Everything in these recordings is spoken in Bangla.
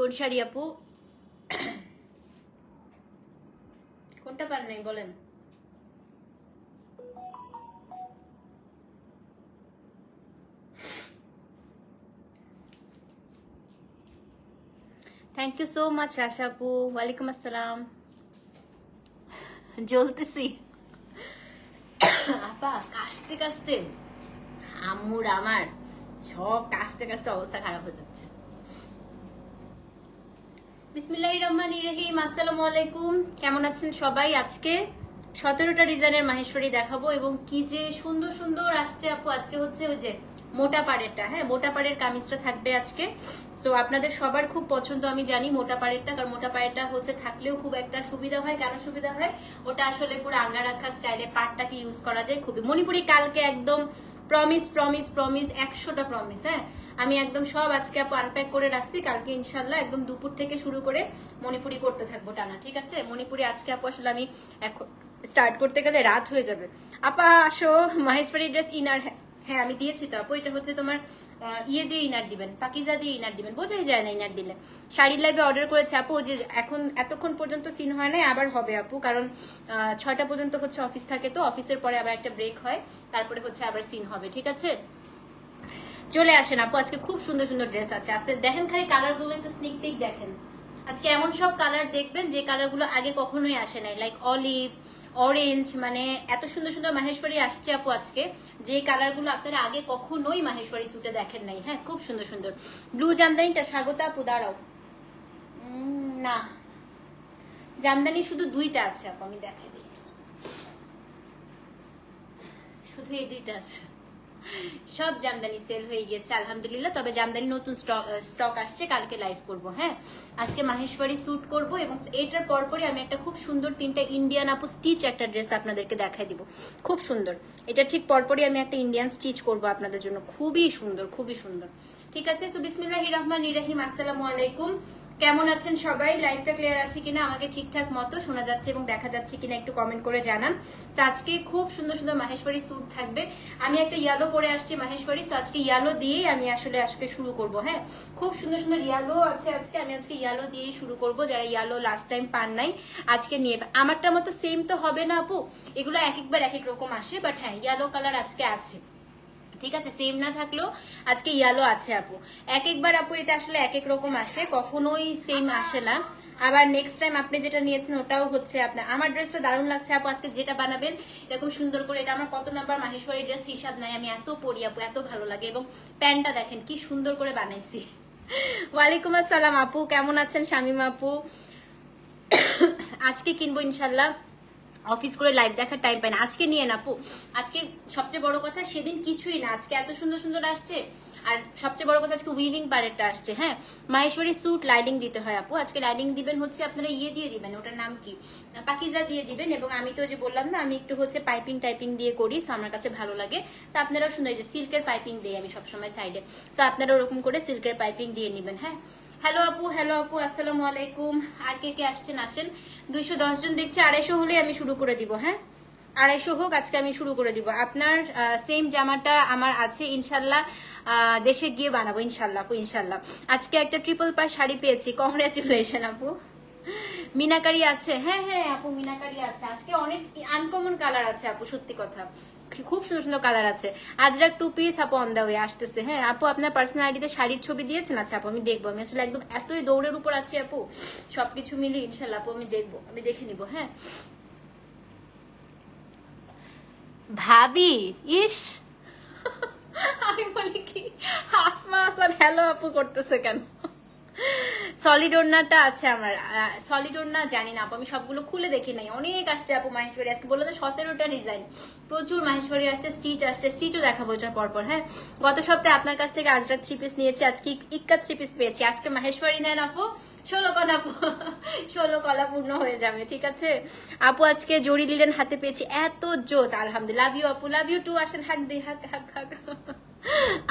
কোন শাড়ি আপু? কোনটা পান নাই বলেন? থ্যাংক ইউ সো মাচ রাশা আপু। ওয়ালাইকুম আসসালাম। জ্বলতেছি আপা, কাশতে কাশতে আম্মুর আমার সব কাশতে কাশতে অবস্থা খারাপ হয়ে যাচ্ছে। বিসমিল্লাহির রহমানির রহিম। আসসালামু আলাইকুম, কেমন আছেন সবাই? আজকে 17টা ডিজাইনের মাহেশ্বরী দেখাবো এবং কি যে সুন্দর সুন্দর আসছে আপু। আজকে হচ্ছে ওই যে মোটা পাড়েরটা, হ্যাঁ মোটা পাড়ের কামিজটা থাকবে আজকে। তো আপনাদের সবার খুব পছন্দ আমি জানি মোটা পাড়েরটা, কারণ মোটা পাড়েরটা হচ্ছে থাকলেও খুব একটা সুবিধা হয়। কেন সুবিধা হয়? ওটা আসলে পুরো আঙ্গা রাখা স্টাইলে পাড়টাকে ইউজ করা যায় খুবই। মণিপুরি কালকে একদম প্রমিস প্রমিস প্রমিস 100টা প্রমিস। হ্যাঁ আমি একদম সব আজকে আপু আনপ্যাক করে রাখছি, কালকে ইনশাল্লাহ একদম দুপুর থেকে শুরু করে মণিপুরি করতে থাকবো টানা, ঠিক আছে? মণিপুরি আজকে আপু আসলে আমি এখন স্টার্ট করতে গেলে রাত হয়ে যাবে। আপা আসো, মাহেশ্বরী ড্রেস ইনার, হ্যাঁ আমি দিয়েছি তো আপু। এটা হচ্ছে তোমার ইয়ে দিয়ে ইনার দিবেন, পাকিজা দিয়ে ইনার দিবেন, বোঝাই যায় না ইনার দিলে। শাড়ির লাইভে অর্ডার করেছে আপু, যে এখন এতক্ষণ পর্যন্ত সিন হয় নাই, আবার হবে আপু, কারণ 6টা পর্যন্ত হচ্ছে অফিস থাকে, তো অফিসের পরে আবার একটা ব্রেক হয়, তারপরে হচ্ছে আবার সিন হবে, ঠিক আছে? চলে আসেন আপু, আজকে খুব সুন্দর সুন্দর ড্রেস আছে। আপনি দেখেন খালি কালার গুলো একটু স্নিক পিক দেখেন। আজকে এমন সব কালার দেখবেন যে কালার গুলো আগে কখনোই আসে নাই, লাইক অলিভ, অরেঞ্জ, মানে এত সুন্দর সুন্দর মাহেশ্বরী আসছে আপু আজকে, যে কালার গুলো আপনারা আগে কখনোই মাহেশ্বরী সুটে দেখেন নাই। হ্যাঁ খুব সুন্দর সুন্দর। ব্লু জামদানিটা স্বাগত আপু, দাঁড়াও না, জামদানি শুধু 2টা আছে আপু, আমি দেখাই দিই, শুধু এই 2টা আছে, সব জামদানি সেল হয়ে গেছে আলহামদুলিল্লাহ। তবে জামদানি নতুন স্টক আসছে, কালকে লাইভ করব। হ্যাঁ আজকে মাহেশ্বরী স্যুট করব এবং এটার পরপরই আমি একটা খুব সুন্দর 3টা ইন্ডিয়ান আপু স্টিচ একটা ড্রেস আপনাদেরকে দেখাই দিব, খুব সুন্দর। এটা ঠিক পরপরই আমি একটা ইন্ডিয়ান স্টিচ করব আপনাদের জন্য, খুবই সুন্দর খুবই সুন্দর, ঠিক আছে? সো বিসমিল্লাহির রহমানির রহিম। আসসালামু আলাইকুম, কেমন আছেন সবাই? লাইভটা ক্লিয়ার আছে কিনা, আমাকে ঠিকঠাক মতো শোনা যাচ্ছে এবং দেখা যাচ্ছে কিনা একটু কমেন্ট করে জানান। তো আজকে খুব সুন্দর সুন্দর মাহেশ্বরী স্যুট থাকবে। আমি একটা ইয়েলো পরে আসছি মাহেশ্বরী, তো আজকে ইয়েলো দিয়েই আমি আসলে আজকে শুরু করব। হ্যাঁ খুব সুন্দর সুন্দর ইয়েলো আছে আজকে, আমি আজকে ইয়েলো দিয়েই শুরু করব। যারা ইয়েলো লাস্ট টাইম পান নাই আজকে নিয়ে, আমারটার মতো সেম তো হবে না আপু, এগুলো এক একবার এক এক রকম আসে, বাট হ্যাঁ ইয়েলো কালার আজকে আছে, ঠিক আছে? সেম না থাকলেও আজকে ইয়েলো আছে আপু। এক একবার আপু এটা আসলে এক এক রকম আসে, কখনোই সেম আসে না। আবার নেক্সট টাইম আপনি যেটা নিয়েছেন ওটাও হচ্ছে আপনার। আমার ড্রেসটা দারুণ লাগছে আপু, আজকে যেটা বানাবেন এরকম সুন্দর করে। এটা আমার কত নাম্বার মাহেশ্বরী ড্রেস হিসাব নাই, আমি এত পরি আপু, এত ভালো লাগে। এবং প্যান্টটা দেখেন কি সুন্দর করে বানাইছি। ওয়ালাইকুম আসসালাম আপু, কেমন আছেন শামিমা আপু? আজকে কিনবো ইনশাল্লাহ, অফিস করে লাইভ দেখার টাইম পাই না, আজকে নিয়ে না আপু। আজকে সবচেয়ে বড় কথা সেদিন কিছুই না, আজকে এত সুন্দর সুন্দর আসছে। আর সবচেয়ে বড় কথা আজকে উইভিং পারেরটা আসছে। হ্যাঁ মাহেশ্বরী স্যুট লাইলিং দিতে হয় আপু, আজকে লাইলিং দিবেন হচ্ছে আপনারা ইয়ে দিয়ে দিবেন, ওটার নাম কি, পাকিজা দিয়ে দিবেন। এবং আমি তো যে বললাম না, আমি একটু হচ্ছে পাইপিং টাইপিং দিয়ে করি, তো আমার কাছে ভালো লাগে। তো আপনারাও সুন্দর, যে সিল্কের পাইপিং দিই আমি সবসময় সাইডে, তো আপনারা ওরকম করে সিল্কের পাইপিং দিয়ে নিবেন। হ্যাঁ হ্যালো আপু, হ্যালো আপু, আসসালামু আলাইকুম। আর কে কে আসছেন আসেন, 210 জন দেখছি, 250 হলে আমি শুরু করে দিব। হ্যাঁ 250 হোক, আজকে আমি শুরু করে দিব। আপনার সেম জামাটা আমার আছে ইনশাল্লাহ, দেশে গিয়ে বানাবো ইনশাল্লাহ আপু, ইনশাল্লাহ। আজকে একটা ট্রিপল পার শাড়ি পেয়েছি, কংগ্রেচুলেশন আপু। মিনাকারি আছে, হ্যাঁ হ্যাঁ আপু মিনাকারি আছে। আজকে অনেক আনকমন কালার আছে আপু, সত্যি কথা খুব সুন্দর সুন্দর কালার আছে। আজরাক 2 পিস আপু অন দা ওয়ে আসতেছে। হ্যাঁ আপু আপনার পার্সোনাল আইডিতে শাড়ির ছবি দিয়েছেন? আচ্ছা আপু আমি দেখবো, আমি আসলে একদম এতই দৌড়ের উপর আছি আপু, সবকিছু মিলিয়ে ইনশাল্লাহ আপু আমি দেখবো, আমি দেখে নিবো। হ্যাঁ ভাবি, ইস আমি বলি কি আসমা হাসান হ্যালো আপু করতেছে কেন? সলিড ওড়নাটা আছে আমার, সলিড ওড়না জানি না আপু, আমি সবগুলো খুলে দেখি নাই। অনেক আসছে আপু মাহেশ্বরী, আজকে বললো যে 17টা ডিজাইন, প্রচুর মাহেশ্বরী আসছে, স্টিচ আসছে, স্টিচও দেখাবো এটার পরপর। হ্যাঁ গত সপ্তাহে আপনার কাছ থেকে আজরাক 3 পিস নিয়েছি, আজকে ইক্কা 3 পিস পেয়েছি। আজকে মাহেশ্বরী নেন আপু, 16 কলা আপু, 16 কলা পূর্ণ হয়ে যাবে, ঠিক আছে আপু? আজকে জড়ি লিলেন হাতে পেয়েছি, এত জোস, আলহামদুলিল্লাহ। লাভ ইউ আপু, লাভ ইউ টু। আসেন হাক দিই, হাক হাক হাক।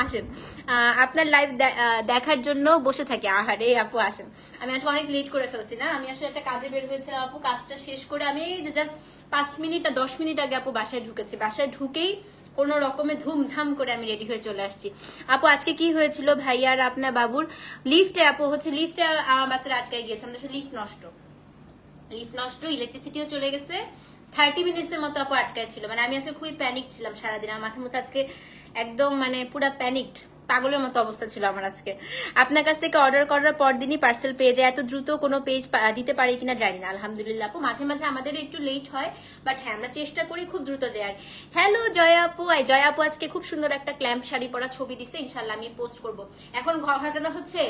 আসেন, আপনার লাইভ দেখার জন্য বসে থাকি। আহারে আপু আসেন, আমি আজকে অনেক লেট করে ফেলছি না, আমি আসলে একটা কাজে বের হয়েছিলাম আপু, কাজটা শেষ করে আমি যে জাস্ট 5 মিনিট না 10 মিনিট আগে আপু বাসায় ঢুকেছি, বাসায় ঢুকেই কোনো রকমে ধুমধাম করে আমি রেডি হয়ে চলে আসছি। আপু আজকে কি হয়েছিল ভাইয়ার আপনার বাবুর লিফটে, আপু হচ্ছে লিফটে আমার বাচ্চারা আটকায় গিয়েছে, আমাদের লিফট নষ্ট, ইলেকট্রিসিটিও চলে গেছে, 30 মিনিটসের মতো আপু আটকায় ছিল। মানে আমি আজকে খুবই প্যানিক ছিলাম সারাদিন, আমার মাথার মধ্যে আজকে একদম মানে পুরো প্যানিকড, পাগলের মতো অবস্থা ছিল আমার আজকে। আপনার কাছ থেকে অর্ডার করার পর দিনই পার্সেল পেয়ে যায়, এত দ্রুত কোনো পেজ দিতে পারি কিনা জানি না। আলহামদুলিল্লাহ আপু, মাঝে মাঝে আমাদেরও একটু লেট হয়, বাট হ্যাঁ আমরা চেষ্টা করি খুব দ্রুত দেওয়ার। হ্যালো জয়া আপু, জয়া আপু আজকে খুব সুন্দর একটা ক্ল্যাম্প শাড়ি পরা ছবি দিছে, ইনশাল্লাহ আমি পোস্ট করব। এখন ঘটনা হচ্ছে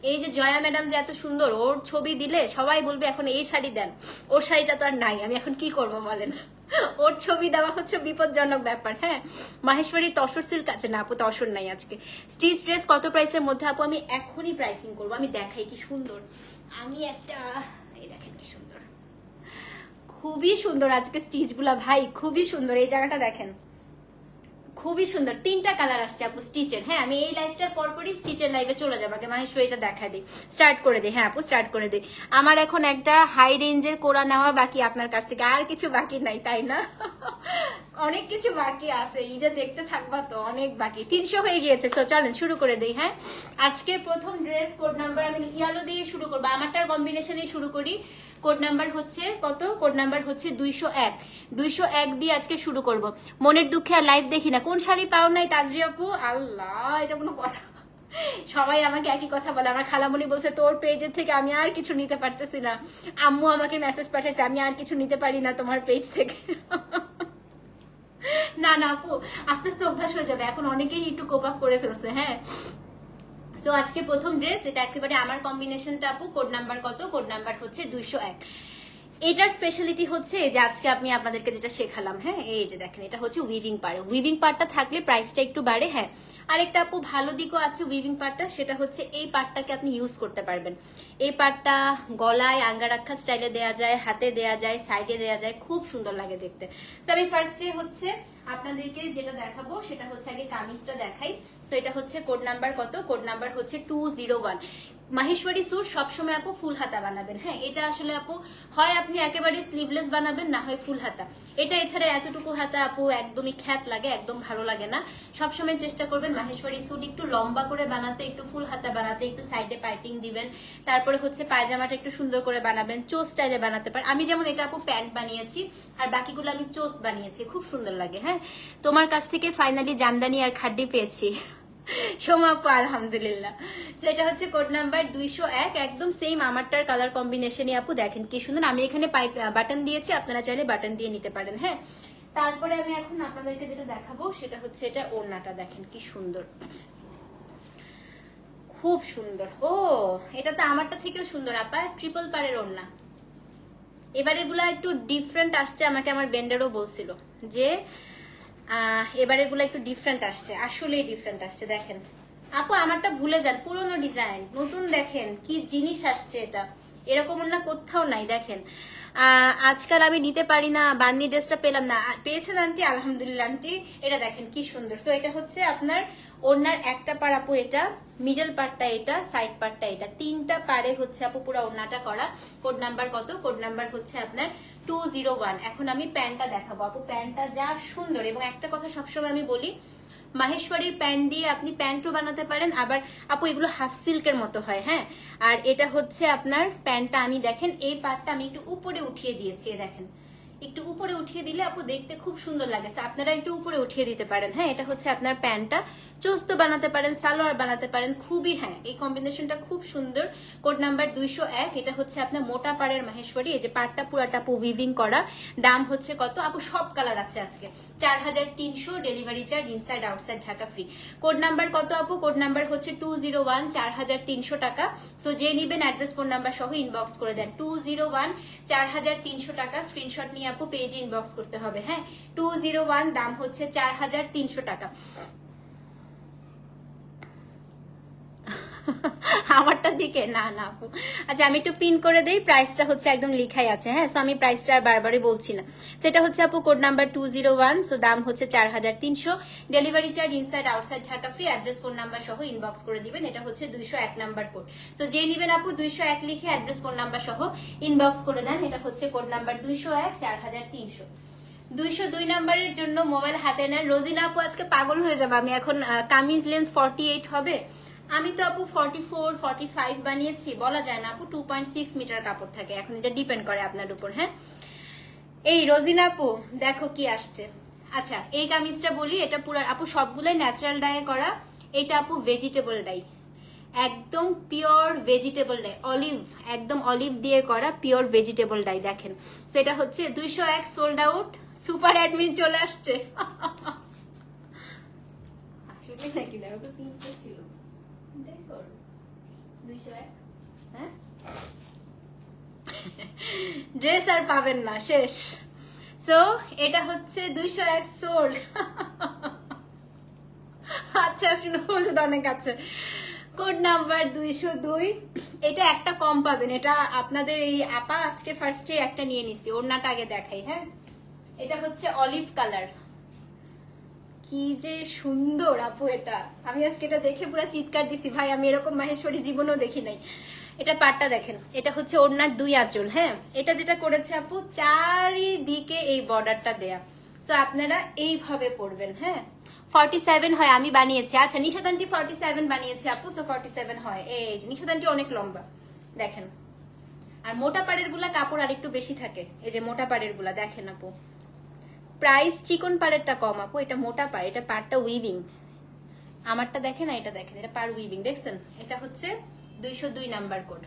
এই যে জয়া ম্যাডাম যে এত সুন্দর, ওর ছবি দিলে সবাই বলবে এখন এই শাড়ি দেন, ওর শাড়িটা তো আর নাই, আমি এখন কি করবো বলেন। ওর ছবি দেওয়া হচ্ছে বিপজ্জনক ব্যাপার। হ্যাঁ, মাহেশ্বরী তসর সিল্ক আছে না আপু? তসর নাই আজকে। স্টিচ ড্রেস কত প্রাইসের মধ্যে আপু? আমি এখনই প্রাইসিং করবো, আমি দেখাই কি সুন্দর। আমি একটা, এই দেখেন কি সুন্দর, খুবই সুন্দর আজকে স্টিচ গুলা ভাই, খুবই সুন্দর। এই জায়গাটা দেখেন, খুবই সুন্দর, 3টা কালার আসছে আপু স্টিচের। হ্যাঁ, আমি এই লাইভটার পরপরই স্টিচের লাইভে চলে যাবো, আগে মাহেশ্বরী এটা দেখা দিই, স্টার্ট করে দিই। হ্যাঁ আপু স্টার্ট করে দিই। আমার এখন একটা হাই রেঞ্জের কোরা নেওয়া বাকি আপনার কাছ থেকে, আর কিছু বাকি নাই তাই না? অনেক কিছু বাকি আছে, ঈদে দেখতে থাকবা তো, অনেক বাকি। 300 হয়ে গিয়েছে, সো চলেন শুরু করে দিই। হ্যাঁ, আজকে প্রথম ড্রেস কোড নাম্বার আমি ইয়েলো দিয়ে শুরু করবো, আমারটার কম্বিনেশনে শুরু করি। কোড নাম্বার হচ্ছে কত? কোড নাম্বার হচ্ছে 201 দিয়ে আজকে শুরু করব। মনের দুঃখে আর লাইভ দেখি না। কোন শাড়ি পাও নাই তাজরি আপু? আল্লাহ, এটা কোনো কথা? সবাই আমাকে একই কথা বলে। আমার খালামণি বলছে তোর পেজের থেকে আমি আর কিছু নিতে পারতেছি না। আম্মু আমাকে মেসেজ পাঠাইছে আমি আর কিছু নিতে পারি না তোমার পেজ থেকে। না না আপু, আস্তে আস্তে অভ্যাস হয়ে যাবে, এখন অনেকেই একটু কোপ আপ করে ফেলছে। হ্যাঁ, সো আজকে প্রথম ড্রেস, এটা একেবারে আমার কম্বিনেশনটা আপু। কোড নাম্বার কত? কোড নাম্বার হচ্ছে 201। এটার স্পেশালিটি হচ্ছে যে আজকে আমি আপনাদেরকে যেটা শেখালাম, হ্যাঁ এই যে দেখেন, এটা হচ্ছে উইভিং পার্ট। উইভিং পার্টটা থাকলে প্রাইসটা একটু বাড়ে। হ্যাঁ, আরেকটা আপু ভালো দিকও আছে উইভিং পার্টটা, সেটা হচ্ছে এই পার্টটাকে আপনি ইউজ করতে পারবেন। এই পার্টটা গলায় আঙ্গারাক্ষা স্টাইলে দেয়া যায়, হাতে দেয়া যায়, সাইডে দেয়া যায়, খুব সুন্দর লাগে দেখতে। তো আমি ফার্স্টে হচ্ছে আপনাদেরকে যেটা দেখাবো সেটা হচ্ছে আগে কামিজটা দেখাই। তো এটা হচ্ছে কোড নাম্বার কত? কোড নাম্বার হচ্ছে 201। মাহেশ্বরী স্যুট সবসময় আপু ফুল হাতা বানাবেন। হ্যাঁ, এটা আসলে আপু হয় আপনি একেবারে স্লিভলেস বানাবেন, না হয় ফুল হাতা। এটা এছাড়া এতটুকু হাতা আপু একদমই খ্যাত লাগে, একদম ভালো লাগে না। সবসময় চেষ্টা করবেন মাহেশ্বরী স্যুট একটু লম্বা করে বানাতে, একটু ফুল হাতা বানাতে, একটু সাইডে পাইপিং দিবেন। তারপরে হচ্ছে পায়জামাটা একটু সুন্দর করে বানাবেন, চোস স্টাইলে বানাতে পারেন। আমি যেমন এটা আপু প্যান্ট বানিয়েছি, আর বাকিগুলো আমি চোস বানিয়েছি, খুব সুন্দর লাগে। হ্যাঁ, তোমার কাছ থেকে ফাইনালি জামদানি আর খাড্ডি পেয়েছি সোমাপু, আলহামদুলিল্লাহ। সেটা হচ্ছে কোড নাম্বার 201, একদম সেম আমারটার কালার কম্বিনেশনই আপু। দেখেন কি সুন্দর, আমি এখানে বাটন দিয়েছি, আপনারা চাইলে বাটন দিয়ে নিতে পারেন। হ্যাঁ, তারপরে আমি এখন আপনাদেরকে যেটা দেখাবো সেটা হচ্ছে এটা ওড়নাটা, দেখেন কি সুন্দর, খুব সুন্দর। ও, এটা তো আমারটা থেকেও সুন্দর আপা, ট্রিপল পারের ওড়না। এবারের গুলা একটু ডিফারেন্ট আসছে, আমাকে আমার ভেন্ডারও বলছিল যে এবারের গুলা একটু ডিফারেন্ট আসছে, আসলেই ডিফারেন্ট আসছে। দেখেন আপু, আমারটা ভুলে যান, পুরোনো ডিজাইন, নতুন দেখেন কি জিনিস আসছে। এটা এরকম না কোথাও নাই। দেখেন আজকাল আমি নিতে পারি না, বান্নি ড্রেসটা পেলাম না, পেয়েছেন আন্টি? আলহামদুলিল্লাহ আন্টি। এটা দেখেন কি সুন্দর। সো এটা হচ্ছে আপনার ওড়নার একটা পার আপু, এটা মিডল পার্টটা, এটা সাইড পার্টটা, এটা 3টা পারে হচ্ছে আপু পুরো ওড়নাটা করা। কোড নাম্বার কত? কোড নাম্বার হচ্ছে আপনার 201। এখন আমি প্যান্টটা দেখাবো আপু, প্যান্টটা যা সুন্দর। এবং একটা কথা সবসময় আমি বলি, মাহেশ্বরীর প্যান্ট দিয়ে আপনি প্যান্টও বানাতে পারেন, আবার আপু এগুলো হাফ সিল্কের মতো হয়। হ্যাঁ, আর এটা হচ্ছে আপনার প্যান্টটা, আমি দেখেন এই পার্টটা আমি একটু উপরে উঠিয়ে দিয়েছি, দেখেন একটু উপরে উঠিয়ে দিলে আপু দেখতে খুব সুন্দর লাগে। আপনারা একটু উপরে উঠিয়ে দিতে পারেন। হ্যাঁ, এটা হচ্ছে আপনার প্যান্টটা, চোস্ত বানাতে পারেন, সালোয়ার বানাতে পারেন, খুবই হ্যাঁ এই কম্বিনেশনটা খুব সুন্দর। Code number 201। এটা হচ্ছে আপনার মোটা পাড়ের মাহেশ্বরী, এই যে পাড়টা পুরাটা আপু উইভিং করা। দাম হচ্ছে কত আপু? সব কালার আছে আজকে, 4300, delivery charge inside outside Dhaka free. Code number কত আপু? কোড নাম্বার হচ্ছে 201, 4300 টাকা। সো যে নিবেন অ্যাড্রেস ফোন নাম্বার সহ ইনবক্স করে দেন। 201, 4300 টাকা। স্ক্রিনশট নিয়ে আপু পেজে ইনবক্স করতে হবে। হ্যাঁ, 201, দাম হচ্ছে 4300 টাকা। আমারটার দিকে না না আপু। আচ্ছা আমি একটু পিন করে দেই, প্রাইসটা হচ্ছে একদম লিখাই আছে। হ্যাঁ, সো আমি প্রাইসটা আর বারবারই বলছি না। সেটা হচ্ছে আপু কোড নাম্বার 201, সো দাম হচ্ছে 4300, delivery charge inside outside Dhaka free, address phone number সহ ইনবক্স করে দিবেন। এটা হচ্ছে 201 নাম্বার কোড। সো যে নিবেন আপু 201 লিখে অ্যাড্রেস ফোন নাম্বার সহ ইনবক্স করে দেন। এটা হচ্ছে কোড নাম্বার 201, 4300। 202 নাম্বারের জন্য মোবাইল হাতে নেন। রোজিনা আপু আজকে পাগল হয়ে যাবে, আমি এখন কামিজ লেন্থ 48 হবে, আমি তো আপু 44 45 বানিয়েছি, বলা যায় না আপু। 2.6 মিটার কাপড় থাকে, এখন এটা ডিপেন্ড করে আপনার উপর। হ্যাঁ, এই রোজিনা আপু দেখো কি আসছে। আচ্ছা এই কামিজটা বলি, এটা পুরো আপু সবগুলোই ন্যাচারাল ডাইয়ে করা। এটা আপু ভেজিটেবল ডাই, একদম পিওর ভেজিটেবল ডাই, অলিভ, একদম অলিভ দিয়ে করা পিওর ভেজিটেবল ডাই। দেখেন সেটা হচ্ছে 201, সোল্ড আউট। সুপার অ্যাডমিন চলে আসছে। আসলে নাকি দেখো তো 300 ছিল, 201। হ্যাঁ, ড্রেস আর পাবেন না, শেষ। সো এটা হচ্ছে 201 সোল্ড। আচ্ছা শুনো, হলুদ অনেক আছে। কোড নাম্বার 202, এটা একটা কম পাবেন। এটা আপনাদের এই আপা আজকে ফার্স্টে একটা নিয়ে নিছি, ওড়নাটা আগে দেখাই। হ্যাঁ, এটা হচ্ছে অলিভ কালার, কি যে সুন্দর আপু। এটা আমি আজকে এটা দেখে পুরো চিৎকার দিছি, ভাই আমি এরকম মাহেশ্বরী জীবনেও দেখি নাই। এটা পাটটা দেখেন, এটা হচ্ছে ওড়নার 2 আঁচল। হ্যাঁ, এটা যেটা করেছে আপু চারিদিকে এই বর্ডারটা দেয়া, তো আপনারা এইভাবে পরবেন। হ্যাঁ, 47 হয়, আমি বানিয়েছি। আচ্ছা নিশাদ আন্টি 47 বানিয়েছে আপু, সো 47 হয়। এই নিশাদ আন্টি অনেক লম্বা দেখেন। আর মোটা পাড়ের গুলা কাপড় আর একটু বেশি থাকে, এই যে মোটা পাড়ের গুলা দেখেন আপু। প্রাইস চিকন পাড়েরটা কম আপু, এটা মোটা পাড়, এটা পাড়টা উইভিং। আমারটা দেখেন, এটা দেখেন, এটা পাড় উইভিং, দেখছেন? এটা হচ্ছে 202 নাম্বার কোড।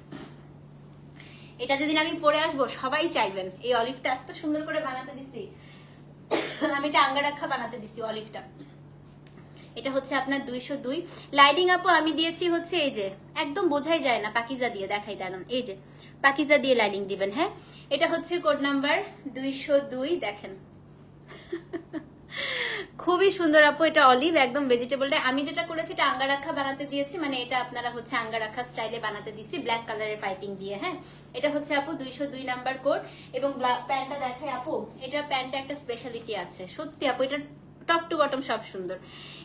এটা যেদিন আমি পরে আসবো সবাই চাইবেন। এই অলিভটা এত সুন্দর করে বানাতে দিছি, আমি এটা আঙ্গারাক্ষা বানাতে দিছি অলিভটা। এটা হচ্ছে আপনার 202। লাইনিং আপু আমি দিয়েছি হচ্ছে এই যে, একদম বোঝাই যায় না, পাকিজা দিয়ে দেখাই দাঁড়ান, এই যে পাকিজা দিয়ে লাইনিং দিবেন। হ্যাঁ, এটা হচ্ছে কোড নাম্বার 202, দেখেন খুবই সুন্দর আপু। এটা অলিভ, একদম ভেজিটেবলটা। আমি যেটা করেছি এটা আঙ্গারাক্ষা বানাতে দিয়েছি, মানে এটা আপনারা হচ্ছে আঙ্গারাক্ষা স্টাইলে বানাতে দিছি, ব্ল্যাক কালারের পাইপিং দিয়ে। হ্যাঁ, এটা হচ্ছে আপু 202 নাম্বার কোড। এবং প্যান্টটা দেখাই আপু, এটার প্যান্টটা একটা স্পেশালিটি আছে সত্যি আপু, এটা টপ টু বটম সব সুন্দর।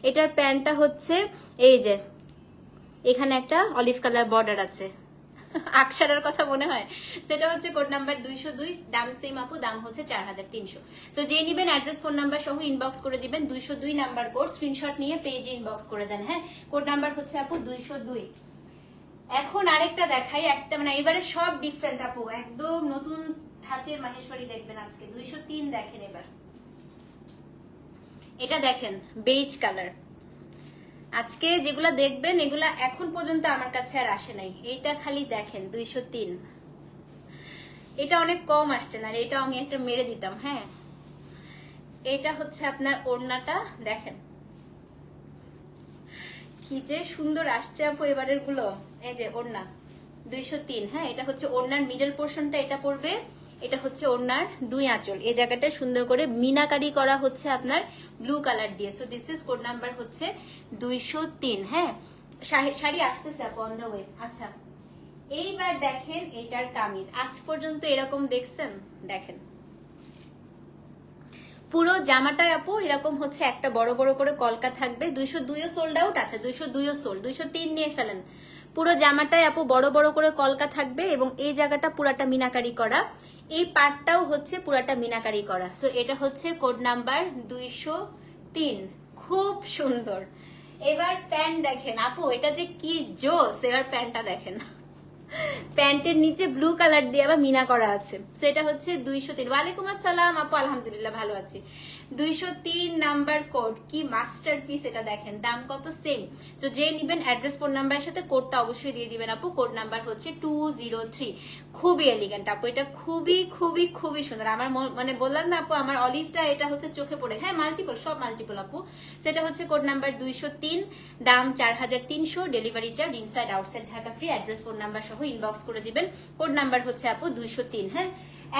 এটার প্যান্টটা হচ্ছে এই যে, এখানে একটা অলিভ কালার বর্ডার আছে, আকশারের কথা মনে হয়, সেটা হচ্ছে কোড নাম্বার 202। দাম সেম আপু, দাম হচ্ছে 4300। তো যে নিবেন অ্যাড্রেস ফোন নাম্বার সহ ইনবক্স করে দিবেন। 202 নাম্বার কোড, স্ক্রিনশট নিয়ে পেজে ইনবক্স করে দেন। হ্যাঁ, কোড নাম্বার হচ্ছে আপু 202। এখন আরেকটা দেখাই, একটা মানে এবারে সব ডিফারেন্ট আপু, একদম নতুন ধাঁচের মাহেশ্বরী দেখবেন আজকে। 203 দেখেন এবার, এটা দেখেন বেজ কালার। আজকে যেগুলা দেখবেন এগুলা এখন পর্যন্ত আমার কাছে আর আসে নাই। এইটা খালি দেখেন 203, এটা অনেক কম আসছে না, এটা আমি একটা মেরে দিতাম। হ্যাঁ, এটা হচ্ছে আপনার ওড়নাটা দেখেন, কি যে সুন্দর আসছে আপু এবারের গুলো। এই যে ওড়না 203। হ্যাঁ, এটা হচ্ছে ওড়নার মিডল পোর্শনটা, এটা পড়বে। এটা হচ্ছে ওড়নার 2 আঁচল, এই জায়গাটা সুন্দর করে মিনাকারি করা হচ্ছে আপনার ব্লু কালার দিয়ে। So this is code number হচ্ছে 203। হ্যাঁ, শাড়ি আসতেছে আপু অন দ্য ওয়ে। আচ্ছা এইবার দেখেন এটার কামিজ, আজ পর্যন্ত এরকম দেখছেন? দেখেন পুরো জামাটায় আপু এরকম হচ্ছে একটা বড় বড় করে কলকা থাকবে। 202ও সোল্ড আউট আছে, 202ও সোল্ড, 203 নিয়ে ফেলেন। পুরো জামাটায় আপু বড় বড় করে কলকা থাকবে এবং এই জায়গাটা পুরাটা মিনাকারি করা, এই পার্টটাও হচ্ছে পুরাটা মিনাকারি করা। সো এটা হচ্ছে কোড নাম্বার 203, খুব সুন্দর। এবার প্যান্ট দেখেন আপু, এটা যে কি জোস। এবার প্যান্টটা দেখেন, প্যান্টের নিচে ব্লু কালার দিয়ে আবার মিনা করা আছে। সেটা হচ্ছে 203। ওয়ালাইকুম আসসালাম আপু, আলহামদুলিল্লাহ ভালো আছি। 203 নাম্বার কোড, কি মাস্টারপিস এটা দেখেন। দাম কত? সেম। সো যে নিবেন অ্যাড্রেস ফোন নাম্বারের সাথে কোডটা অবশ্যই দিয়ে দিবেন আপু। কোড নাম্বার হচ্ছে 203। খুবই এলিগেন্ট আপু, এটা খুবই খুবই খুবই সুন্দর। আমার মানে বললাম না আপু, আমার অলিভটা এটা হচ্ছে চোখে পড়ে। হ্যাঁ, মাল্টিপল, সব মাল্টিপল আপু। সেটা হচ্ছে কোড নাম্বার 203, দাম 4300, delivery charge inside outside Dhaka free, address phone number সহ ইনবক্স করে দিবেন। কোড নাম্বার হচ্ছে আপু 203। হ্যাঁ,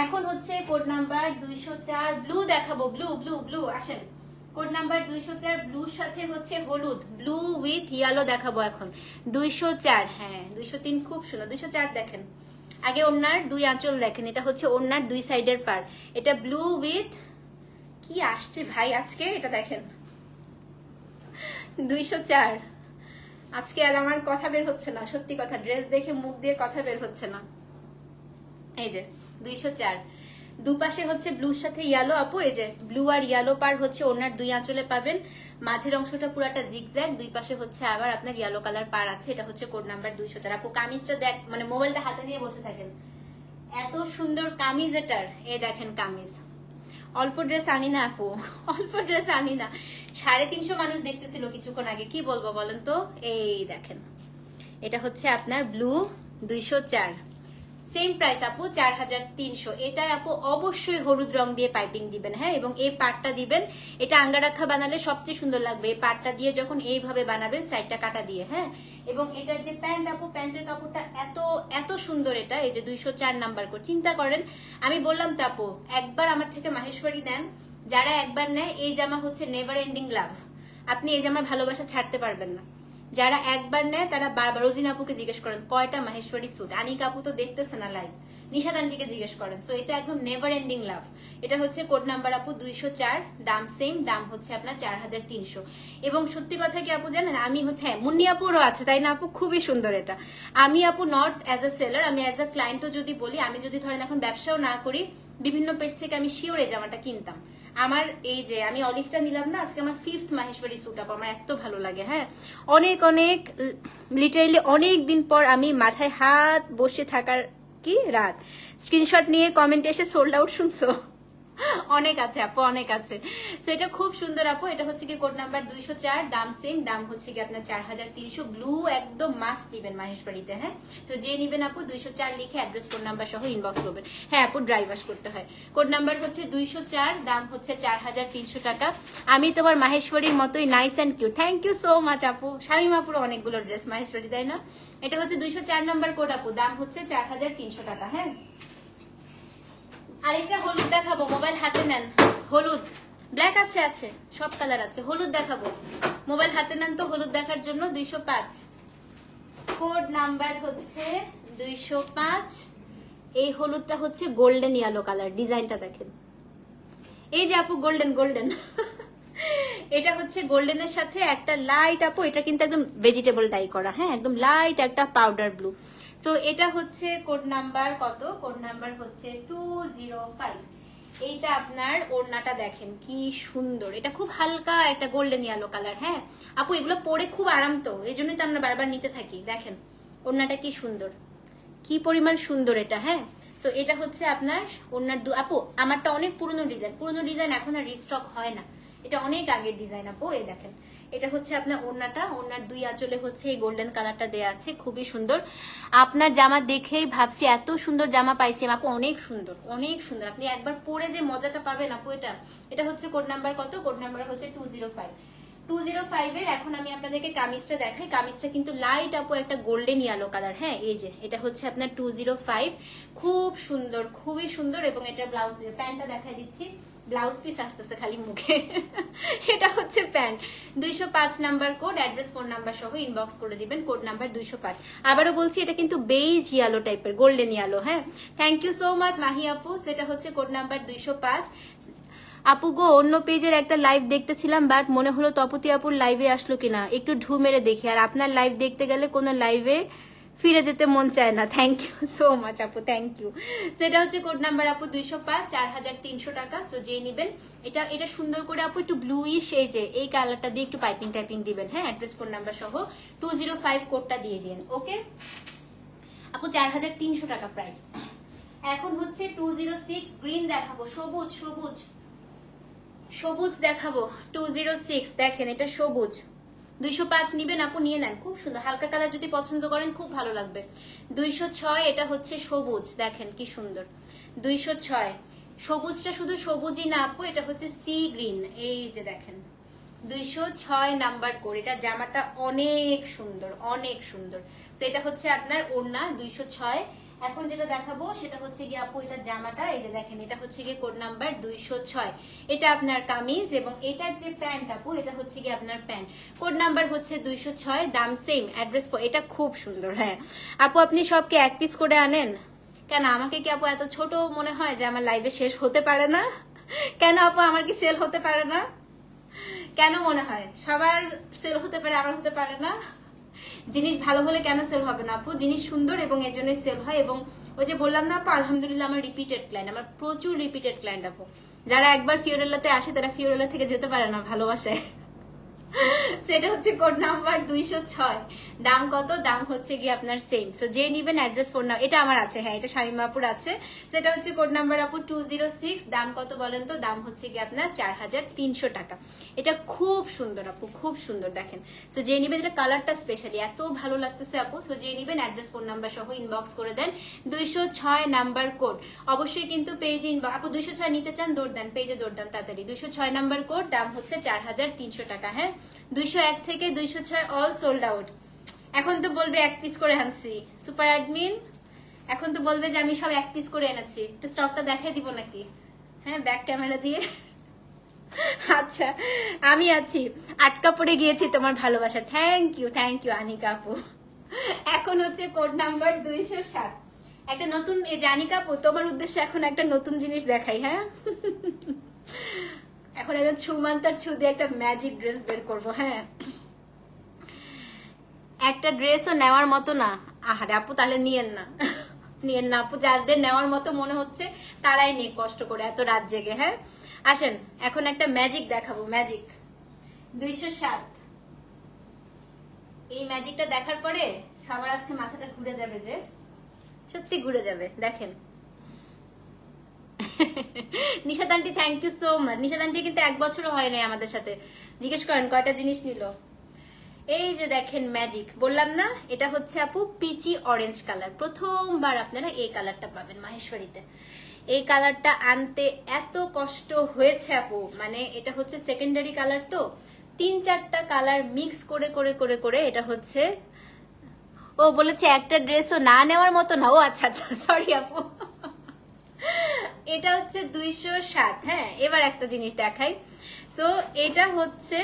এখন হচ্ছে কোড নাম্বার 204। ব্লু দেখাবো, ব্লু ব্লু ব্লু, আসেন কোড নাম্বার 204 ব্লুর সাথে হচ্ছে হলুদ, ব্লু উইথ ইয়েলো দেখাবো এখন। 204, হ্যাঁ 203 খুব সুন্দর। 204 দেখেন, আগে ওড়নার দুই আঁচল দেখেন, এটা হচ্ছে ওড়নার দুই সাইডের পার, এটা ব্লু উইথ কি আসছে ভাই আজকে, এটা দেখেন 204। আজকে আর আমার কথা বের হচ্ছে না, সত্যি কথা, ড্রেস দেখে মুখ দিয়ে কথা বের হচ্ছে না। এই যে 204, দুপাশে হচ্ছে ব্লুর সাথে ইয়েলো আপু, এই যে ব্লু আর ইয়েলো পার হচ্ছে ওনার দুই আঁচলে পাবেন, মাঝের অংশটা পুরাটা জিগজ্যাগ, দুই পাশে হচ্ছে আবার আপনার ইয়েলো কালার পার আছে। এটা হচ্ছে কোড নাম্বার 204। আপু কামিজটা দেখ, মানে মোবাইলটা হাতে নিয়ে বসে থাকেন, এত সুন্দর কামিজ এটার। এই দেখেন কামিজ, অল্প ড্রেস আনি না আপু, অল্প ড্রেস আনি না। 350 মানুষ দেখতেছিল কিছুক্ষণ আগে, কি বলবো বলেন তো। এই দেখেন, এটা হচ্ছে আপনার ব্লু 204, সেম প্রাইস আপু 4300। এটা আপু অবশ্যই হলুদ রং দিয়ে পাইপিং দিবেন, হ্যাঁ, এবং এই পাটটা দিবেন। এটা আঙ্গারাখা বানালে সবচেয়ে সুন্দর লাগবে, এই পাটটা দিয়ে যখন এইভাবে বানাবেন সাইডটা কাটা দিয়ে, হ্যাঁ। এবং এটার যে প্যান্ট আপু, প্যান্টের কাপড়টা এত এত সুন্দর, এটা এই যে 204 নাম্বার করে, চিন্তা করেন। আমি বললাম তো আপু, একবার আমার থেকে মাহেশ্বরী নেন, যারা একবার নেয় এই জামা হচ্ছে নেভার এন্ডিং লাভ, আপনি এই জামার ভালোবাসা ছাড়তে পারবেন না। যারা একবার নেয় তারা বারবার, রোজিন আপুকে জিজ্ঞেস করেন কয়টা মাহেশ্বরী স্যুট, আনিকা আপু তো দেখতেছে না লাইভ, নিশাদ আন্টিকে জিজ্ঞেস করেন। সো এটা একদম নেভার এন্ডিং লাভ। এটা হচ্ছে কোড নাম্বার আপু 204, দাম সেম, দাম হচ্ছে আপনার 4300। এবং সত্যি কথা কি আপু জানেন, আমি হচ্ছে, হ্যাঁ মুন্নি আপুরও আছে তাই না আপু, খুবই সুন্দর এটা। আমি আপু নট অ্যাজ আ সেলার, আমি অ্যাজ আ ক্লায়েন্টও যদি বলি, আমি যদি ধরেন এখন ব্যবসাও না করি, বিভিন্ন পেজ থেকে আমি শিওর এই জামাটা কিনতাম। আমার এই যে আমি অলিভটা নিলাম না আজকে, আমার 5th মাহেশ্বরী স্যুট আপু, আমার এত ভালো লাগে, হ্যাঁ। অনেক অনেক লিটারেলি অনেক দিন পর আমি মাথায় হাত বসে থাকার কি রাত, স্ক্রিনশট নিয়ে কমেন্টে এসে সোল্ড আউট শুনছো, অনেক আছে আপু, অনেক আছে। সো এটা খুব সুন্দর আপু। এটা হচ্ছে কি কোড নাম্বার 204, দাম সেম, দাম হচ্ছে কি আপনার 4300। ব্লু একদম মাস্ট নিবেন মাহেশ্বরীতে, হ্যাঁ। তো যে নিবেন আপু 204 লিখে অ্যাড্রেস কোড নাম্বার সহ ইনবক্স করবেন। হ্যাঁ আপু ড্রাই ওয়াশ করতে হয়। কোড নাম্বার হচ্ছে 204, দাম হচ্ছে 4300 টাকা। আমি তোমার মাহেশ্বরীর মতোই nice and cute, thank you so much আপু। শামিমা আপুর অনেকগুলো ড্রেস মাহেশ্বরী, তাই না। এটা হচ্ছে 204 নাম্বার কোড আপু, দাম হচ্ছে 4300 টাকা, হ্যাঁ। আরেকটা হলুদ দেখাবো, মোবাইল হাতে নেন। হলুদ, ব্ল্যাক আছে, আছে সব কালার আছে, হলুদ দেখাবো, মোবাইল হাতে নেন তো হলুদ দেখার জন্য। 205, কোড নাম্বার হচ্ছে 205। এই হলুদটা হচ্ছে গোল্ডেন ইয়েলো কালার, ডিজাইনটা দেখেন, এই যে আপু গোল্ডেন গোল্ডেন এটা হচ্ছে গোল্ডেনের সাথে একটা লাইট আপু, এটা কিন্তু একদম ভেজিটেবল ডাই করা, হ্যাঁ, একদম লাইট একটা পাউডার ব্লু। তো এটা হচ্ছে কোড নাম্বার কত, কোড নাম্বার হচ্ছে 205। এইটা আপনার ওড়নাটা দেখেন কি সুন্দর, এটা খুব হালকা একটা গোল্ডেন ইয়েলো কালার, হ্যাঁ আপু এগুলো পরে খুব আরাম, তো এই জন্যই তো আমরা বারবার নিতে থাকি। দেখেন ওড়নাটা কি সুন্দর, কি পরিমাণ সুন্দর এটা, হ্যাঁ। তো এটা হচ্ছে আপনার ওড়নার আপু, আমারটা অনেক পুরনো ডিজাইন, পুরনো ডিজাইন এখন আর রিস্টক হয় না, এটা অনেক আগের ডিজাইন আপু। এই দেখেন এটা হচ্ছে আপনার ওড়নাটা, ওড়নার দুই আঁচলে হচ্ছে এই গোল্ডেন কালারটা দেয়া আছে, খুবই সুন্দর। আপনার জামা দেখেই ভাবছি এত সুন্দর জামা পাইছি আপু, অনেক সুন্দর, অনেক সুন্দর। আপনি একবার পরে যে মজাটা পাবেন আপু, এটা হচ্ছে কোড নাম্বার কত, কোড নাম্বার হচ্ছে 205। 205 এর এখন আমি আপনাদেরকে কামিজটা দেখাই। কামিজটা কিন্তু লাইট আপু একটা গোল্ডেন ইয়েলো কালার, হ্যাঁ। এই যে এটা হচ্ছে আপনার 205, খুব সুন্দর, খুবই সুন্দর। এবং এটা ব্লাউজ, প্যান্টটা দেখাই দিচ্ছি, ব্লাউজ পিস আসতেছে খালি মুখে এটা হচ্ছে pant. 205 number code, address phone number সহ ইনবক্স করে দিবেন, কোড নাম্বার 205। আবারও বলছি এটা কিন্তু বেজ ইয়েলো টাইপের, গোল্ডেন ইয়েলো, হ্যাঁ। Thank you so much Mahi আপু। সেটা হচ্ছে কোড নাম্বার 205। আপু গো, অন্য পেজের একটা লাইভ দেখতেছিলাম, বাট মনে হলো তপতি আপুর লাইভে আসলো কিনা, একটু ঢু মেরে দেখি। আর আপনার লাইভ দেখতে গেলে কোনো লাইভে ফিরে যেতে মন চায় না। থ্যাংক ইউ সো মাচ আপু, থ্যাংক ইউ। সেটা হচ্ছে কোড নাম্বার আপু 205, 4300 টাকা। সো যে নিবেন এটা সুন্দর করে আপু একটু ব্লুইশ, এই যে এই কালারটা দিয়ে একটু পাইপিং টাইপিং দিবেন, হ্যাঁ। অ্যাড্রেস ফোন নাম্বার সহ 205 কোডটা দিয়ে দিন, ওকে আপু। 4300 টাকা প্রাইস। এখন হচ্ছে 206 গ্রিন দেখাবো, সবুজ সবুজ সবুজ দেখাবো। 206 দেখেন, এটা সবুজ। 205 নিবেন আপু, নিয়ে নেন, খুব সুন্দর, হালকা কালার যদি পছন্দ করেন খুব ভালো লাগবে। 206, এটা হচ্ছে সবুজ, দেখেন কি সুন্দর। 206 সবুজটা শুধু সবুজই না আপু, এটা হচ্ছে সি গ্রিন, এই যে দেখেন 206 নাম্বার কোড। এটা জামাটা অনেক সুন্দর, অনেক সুন্দর। সেটা হচ্ছে আপনার ওড়না 206, এখন যেটা দেখাবো সেটা হচ্ছে গিয়ে আপু এটা জামাটা, এই যে দেখেন এটা হচ্ছে গিয়ে কোড নাম্বার 206, এটা আপনার কামিজ এবং এটার যে প্যান্ট আপু এটা হচ্ছে গিয়ে আপনার প্যান্ট, কোড নাম্বার হচ্ছে 206, দাম সেম, অ্যাড্রেস এটা খুব সুন্দর। হ্যাঁ আপু আপনি সবকে এক পিস করে আনেন কেন? আমাকে কি আপু এত ছোট মনে হয় যে আমার লাইভে শেষ হতে পারে না? কেন আপু আমার কি সেল হতে পারে না? কেন মনে হয় সবার সেল হতে পারে, আমার হতে পারে না? জিনিস ভালো হলে কেন সেল হবে না আপু? জিনিস সুন্দর এবং এর জন্যই সেল হয়। এবং ওই যে বললাম না আপু, আলহামদুলিল্লাহ আমার রিপিটেড ক্লায়েন্ট, আমার প্রচুর রিপিটেড ক্লায়েন্ট আপু। যারা একবার ফিওরেলাতে আসে তারা ফিওরেলা থেকে যেতে পারে না ভালোবাসায়। সেটা হচ্ছে কোড নাম্বার 206, দাম কত? দাম হচ্ছে গিয়ে আপনার সেম। সো যে নিবেন অ্যাড্রেস ফোন নাম্বার, এটা আমার আছে, হ্যাঁ এটা শামিমা আপুর আছে, সেটা হচ্ছে কোড নাম্বার আপু 206, দাম কত বলেন তো? দাম হচ্ছে গিয়ে আপনার 4300 টাকা। এটা খুব সুন্দর আপু, খুব সুন্দর দেখেন। সো যে নিবেন, এটা কালারটা স্পেশালি এত ভালো লাগতেছে আপু। সো যে নিবেন অ্যাড্রেস ফোন নাম্বার সহ ইনবক্স করে দেন, 206 নাম্বার কোড। অবশ্যই কিন্তু পেজে ইনবক্স, আপু 206 নিতে চান দৌড় দেন, পেজে দৌড় দেন তাড়াতাড়ি। 206 নাম্বার কোড, দাম হচ্ছে 4300 টাকা। হ্যাঁ 201 থেকে 206 অল সোল্ড আউট। এখন তো বলবে এক পিস করে আনছি সুপার অ্যাডমিন, এখন তো বলবে যে আমি সব এক পিস করে এনেছি, একটু স্টকটা দেখাই দিব নাকি? হ্যাঁ ব্যাক ক্যামেরা দিয়ে। আচ্ছা আমি আছি, আটকা পড়ে গিয়েছি তোমার ভালোবাসা। থ্যাংক ইউ আনিকা আপু। এখন হচ্ছে কোড নাম্বার 207, একটা নতুন, এই যে আনিকা আপু তোমার উদ্দেশ্যে এখন একটা নতুন জিনিস দেখাই। হ্যাঁ এখন একদম ছুমান্তার ছু দিয়ে একটা ম্যাজিক ড্রেস বের করবো। হ্যাঁ একটা ড্রেসও নেওয়ার মতো না। আহারে আপু তাহলে নিয়েন না, নিয়েন না আপু, যাদের নেওয়ার মতো মনে হচ্ছে তারাই নিয়ে কষ্ট করে এত রাত জেগে। হ্যাঁ আসেন এখন একটা ম্যাজিক দেখাবো, ম্যাজিক 207। এই ম্যাজিকটা দেখার পরে সবার আজকে মাথাটা ঘুরে যাবে, যে সত্যি ঘুরে যাবে। দেখেন Nishad aunty thank you so much. Nishad aunty কিন্তু 1 বছরও হয় নাই আমাদের সাথে, জিজ্ঞেস করেন কয়টা জিনিস নিল। এই যে দেখেন ম্যাজিক, বললাম না এটা হচ্ছে আপু পিচি অরেঞ্জ কালার। প্রথমবার আপনারা এই কালারটা পাবেন মাহেশ্বরীতে। এই কালারটা আনতে এত কষ্ট হয়েছে আপু, মানে এটা হচ্ছে সেকেন্ডারি কালার, তো 3-4টা কালার মিক্স করে করে করে করে এটা হচ্ছে। ও বলেছে একটা ড্রেসও না নেওয়ার মতো না। ও আচ্ছা আচ্ছা সরি আপু। এটা হচ্ছে 207। হ্যাঁ এবার একটা জিনিস দেখাই। সো এটা হচ্ছে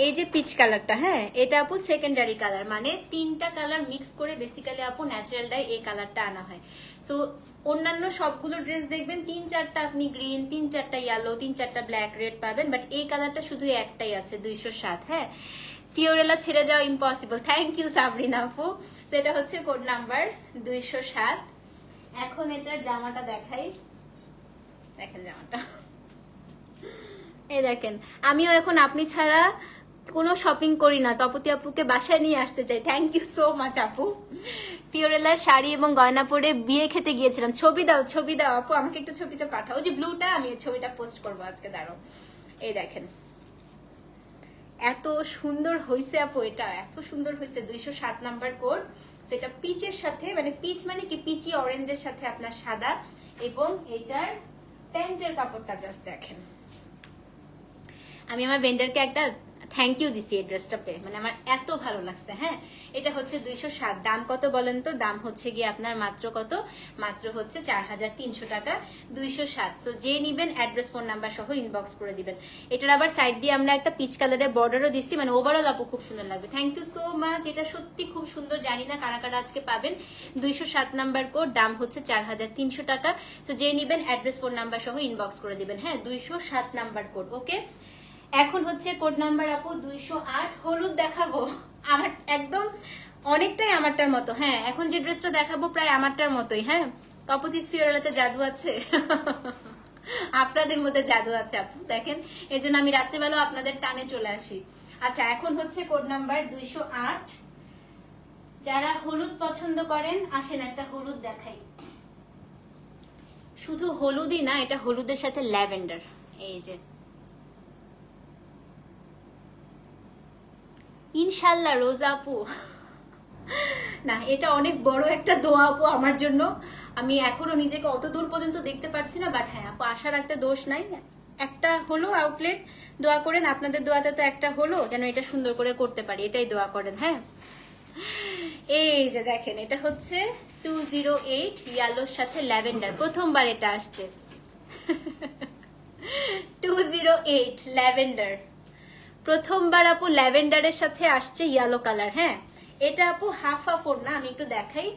এই যে পিচ কালারটা, হ্যাঁ এটা আপু সেকেন্ডারি কালার, মানে 3টা কালার মিক্স করে বেসিক্যালি আপু ন্যাচারাল ডাই এই কালারটা আনা হয়। সো অন্যান্য সবগুলো ড্রেস দেখবেন 3-4টা আপনি গ্রিন, 3-4টা ইয়েলো, 3-4টা ব্ল্যাক, রেড পাবেন, বাট এই কালারটা শুধু একটাই আছে 207। হ্যাঁ ফিওরেলা ছেড়ে যাওয়া ইম্পসিবল। থ্যাংক ইউ সাবরিনা আপু। সেটা হচ্ছে কোড নাম্বার 207। এখন এটার জামাটা দেখাই, দেখেন জামাটা, এই দেখেন। আমিও এখন আপনি ছাড়া কোনো শপিং করি না, তপতি আপুকে বাসায় নিয়ে আসতে চাই। থ্যাংক ইউ সো মাচ আপু। ফিওরেলার শাড়ি এবং গয়না পরে বিয়ে খেতে গিয়েছিলাম। ছবি দাও ছবি দাও আপু, আমাকে একটু ছবিটা পাঠাও। ওই যে ব্লুটা, আমি ছবিটা পোস্ট করবো আজকে, দাঁড়াও। এই দেখেন এত সুন্দর হয়েছে আপু, এটা এত সুন্দর হয়েছে। 207 নাম্বার কোড। তো এটা পিচের সাথে, মানে পিচ মানে কি পিচি অরেঞ্জের সাথে আপনার সাদা, এবং এটার প্যান্টের কাপড়টা জাস্ট দেখেন। আমি আমার ভেন্ডারকে একটা থ্যাংক ইউ দিছি এই ড্রেসটা পেয়ে, মানে আমার এত ভালো লাগছে। হ্যাঁ এটা হচ্ছে 207, দাম কত বলেন তো? দাম হচ্ছে গিয়ে আপনার মাত্র কত? মাত্র হচ্ছে 4300 টাকা। 207। সো যে নিবেন অ্যাড্রেস ফোন নাম্বার সহ ইনবক্স করে দিবেন। এটার আবার সাইড দিয়ে আমরা একটা পিচ কালারের বর্ডারও দিচ্ছি, মানে ওভারঅল আপু খুব সুন্দর লাগবে। থ্যাংক ইউ সো মাচ, এটা সত্যি খুব সুন্দর। জানি না কারা কারা আজকে পাবেন। 207 নাম্বার কোড, দাম হচ্ছে 4300 টাকা। সো যে নিবেন অ্যাড্রেস ফোন নাম্বার সহ ইনবক্স করে দিবেন। হ্যাঁ 207 নাম্বার কোড। ওকে এখন হচ্ছে কোড নাম্বার আপু 208, হলুদ দেখাবো। আমার একদম অনেকটাই আমারটার মতো। হ্যাঁ এখন যে ড্রেসটা দেখাবো প্রায় আমারটার মতোই। হ্যাঁ তপতিস ফিওরেলাতে জাদু আছে, আপনাদের মধ্যে জাদু আছে আপু, দেখেন। এই জন্য আমি রাত্রিবেলা আপনাদের টানে চলে আসি। আচ্ছা এখন হচ্ছে কোড নাম্বার 208। যারা হলুদ পছন্দ করেন আসেন একটা হলুদ দেখাই। শুধু হলুদই না, এটা হলুদের সাথে ল্যাভেন্ডার। এই যে ইনশাল্লাহ রোজা আপু, না এটা অনেক বড় একটা দোয়া আপু আমার জন্য। আমি এখনো নিজেকে অত দূর পর্যন্ত দেখতে পারছি না, বাট হ্যাঁ আপু আশা রাখতে দোষ নাই। একটা হলো আউটলেট, দোয়া করেন আপনাদের দোয়াতে তো একটা হলো, যেন এটা সুন্দর করে করতে পারি, এটাই দোয়া করেন। হ্যাঁ এই যে দেখেন, এটা হচ্ছে 208 ইয়েলোর সাথে ল্যাভেন্ডার, প্রথমবার এটা আসছে। 208 ল্যাভেন্ডার, প্রথমবার আপু ল্যাভেন্ডারের সাথে আসছে ইয়েলো কালার। হ্যাঁ, এটা আপু হাফ হাফ ওড়না, আমি একটু দেখাই।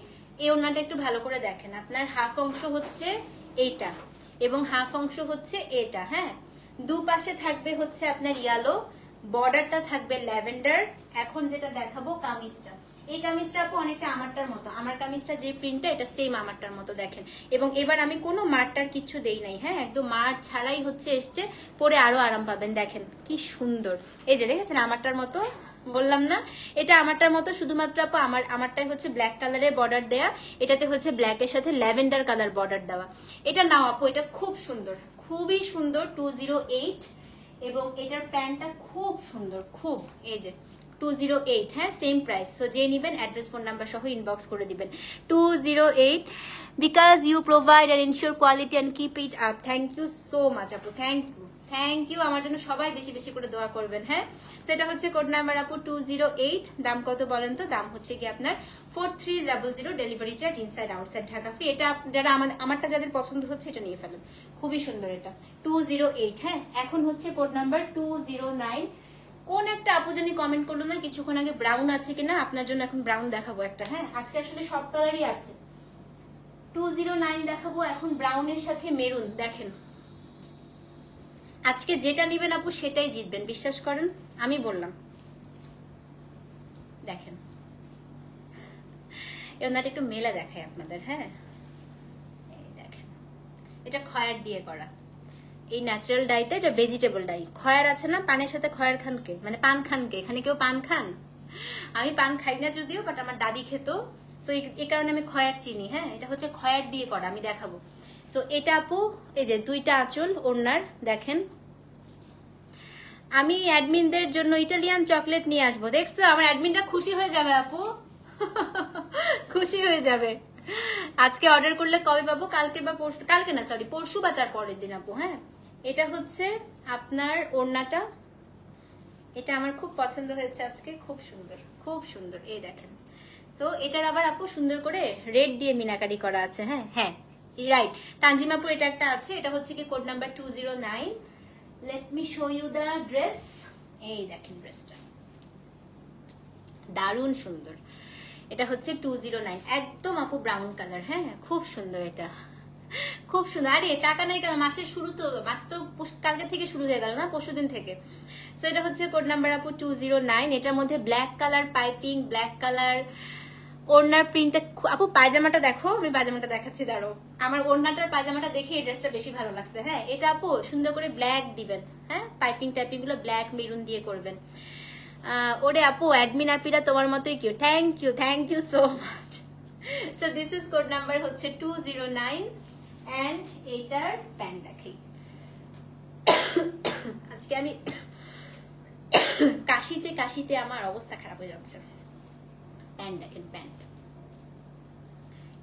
এই ওড়নাটা একটু ভালো করে দেখেন, আপনার হাফ অংশ হচ্ছে এইটা এবং হাফ অংশ হচ্ছে এটা। হ্যাঁ, দুপাশে থাকবে হচ্ছে আপনার ইয়েলো, বর্ডারটা থাকবে ল্যাভেন্ডার। এখন যেটা দেখাবো কামিজটা, এই কামিজটা আপু অনেকটা আমারটার মতো, আমার কামিজটা যে প্রিন্টটা এটা সেম আমারটার মতো দেখেন। এবং এবার আমি কোনো মারটার কিছু দেই নাই, হ্যাঁ একদম মার ছাড়াই হচ্ছে এসছে, পরে আরো আরাম পাবেন। দেখেন কি সুন্দর, এই যে দেখেছেন আমারটার মতো, বললাম না এটা আমারটার মতো, শুধুমাত্র আপু আমারটাই হচ্ছে ব্ল্যাক কালারের বর্ডার দেয়া, এটাতে হচ্ছে ব্ল্যাকের সাথে ল্যাভেন্ডার কালার বর্ডার দেওয়া। এটা নাও আপু, এটা খুব সুন্দর, খুবই সুন্দর। 208 এবং এটার প্যান্টটা খুব সুন্দর, খুব, এই যে 208, হ্যাঁ সেম প্রাইস। সো যে নিবেন অ্যাড্রেস ফোন নাম্বার সহ ইনবক্স করে দিবেন। 208 because you provide and ensure quality and keep it up. Thank you so much আপু, থ্যাংক ইউ। আমার জন্য সবাই বেশি বেশি করে দোয়া করবেন। হ্যাঁ, সেটা হচ্ছে কোড নাম্বার আপু 208। দাম কত বলেন তো? দাম হচ্ছে কি আপনার 4300, delivery charge inside outside Dhaka free. এটা যারা আমারটা যাদের পছন্দ হচ্ছে এটা নিয়ে ফেলেন, খুবই সুন্দর এটা 208। হ্যাঁ, এখন হচ্ছে কোড নাম্বার 209। কোন একটা আপু জানি কমেন্ট করলো না কিছুক্ষণ আগে, ব্রাউন আছে কিনা, আপনার জন্য এখন ব্রাউন দেখাবো একটা। হ্যাঁ, আজকে আসলে সব কালারই আছে। 209 দেখাবো এখন, ব্রাউনের সাথে মেরুন। দেখেন আজকে যেটা নিবেন আপু সেটাই জিতবেন, বিশ্বাস করেন, আমি বললাম। দেখেন এবার একটু মেলা দেখায় আপনাদের। হ্যাঁ, এই দেখেন, এটা খয়ার দিয়ে করা, এই ন্যাচারাল ডাইটা, এটা ভেজিটেবল ডাই। খয়ার আছে না, পানের সাথে খয়ার খানকে, মানে পান খানকে, এখানে কেউ পান খান? আমি পান খাই না যদিও, বাট আমার দাদি খেত, সো এই কারণে আমি খয়ার চিনি। হ্যাঁ, এটা হচ্ছে খয়ার দিয়ে করা, আমি দেখাবো। তো এটা আপু এই যে দুইটা আঁচল ওড়নার, দেখেন। আমি অ্যাডমিনদের জন্য ইটালিয়ান চকলেট নিয়ে আসবো, দেখছো? আমার অ্যাডমিনটা খুশি হয়ে যাবে আপু, খুশি হয়ে যাবে। আজকে অর্ডার করলে কবে পাবো? কালকে বা পরশু, কালকে না সরি পরশু বা তার পরের দিন আপু। হ্যাঁ, এটা হচ্ছে আপনার ওড়নাটা, এটা আমার খুব পছন্দ হয়েছে আজকে, খুব সুন্দর, খুব সুন্দর, এই দেখেন। সো এটার আবার আপু সুন্দর করে রেড দিয়ে মিনাকারি করা আছে। হ্যাঁ হ্যাঁ রাইট, তানজিম আপু এটা একটা আছে, এটা হচ্ছে কি code number 209। Let me show you the dress. এই দেখেন ড্রেসটা দারুণ সুন্দর, এটা হচ্ছে 209, একদম আপু ব্রাউন কালার। হ্যাঁ, খুব সুন্দর, এটা খুব সুন্দর। আরে টাকা নাই কেন, মাসের শুরু তো, মাস তো কালকে থেকে শুরু হয়ে গেল না, পরশুদিন থেকে। সো এটা হচ্ছে কোড নাম্বার আপু 209। এটার মধ্যে black colour piping, black colour ওড়নার প্রিন্টটা। আপু পায়জামাটা দেখো, আমি পায়জামাটা দেখাচ্ছি, দাঁড়ো। আমার ওড়নাটার পায়জামাটা দেখে এই ড্রেসটা বেশি ভালো লাগছে। হ্যাঁ, এটা আপু সুন্দর করে ব্ল্যাক দিবেন। হ্যাঁ, পাইপিং টাইপিং গুলো ব্ল্যাক মেরুন দিয়ে করবেন। ওরে আপু অ্যাডমিন আপিরা তোমার মতোই কিউ, thank you so much. So this is code number হচ্ছে 209 এন্ড এইটার প্যান্ট দেখাই। আজকে আমি কাশিতে কাশিতে আমার অবস্থা খারাপ হয়ে যাচ্ছে। প্যান্ট দেখেন, প্যান্ট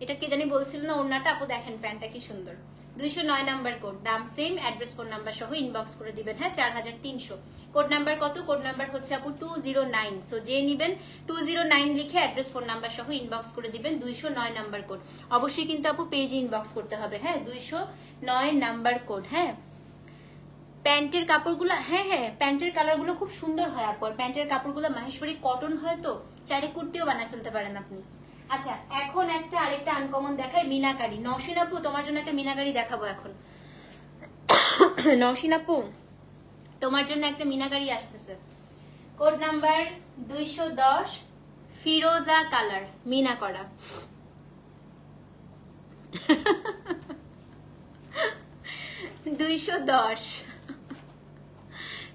এটা কে জানি বলছিল না ওড়নাটা, আপু দেখেন প্যান্টটা কি সুন্দর। 209 নাম্বার কোড, দাম সেম, অ্যাড্রেস ফোন নাম্বার সহ ইনবক্স করে দিবেন। হ্যাঁ, 4300। কোড নাম্বার কত? কোড নাম্বার হচ্ছে আপু 209। সো যে নিবেন 209 লিখে অ্যাড্রেস ফোন নাম্বার সহ ইনবক্স করে দিবেন। 209 নাম্বার কোড, অবশ্যই কিন্তু আপু পেজে ইনবক্স করতে হবে। হ্যাঁ, 209 নাম্বার কোড। হ্যাঁ, প্যান্টের কাপড়গুলো, হ্যাঁ হ্যাঁ প্যান্টের কালারগুলো খুব সুন্দর হয় আপু। প্যান্টের কাপড়গুলো মাহেশ্বরী কটন হয়, তো চাইলে কুর্তিও বানায় ফেলতে পারেন আপনি। আচ্ছা, এখন একটা আরেকটা আনকমন দেখাই, মিনাকারি। নওশিন আপু তোমার জন্য একটা মিনাকারি দেখাবো এখন। নওশিন আপু তোমার জন্য একটা মিনাকারি আসতেছে, কোড নাম্বার 210, ফিরোজা কালার, মিনা করা। 210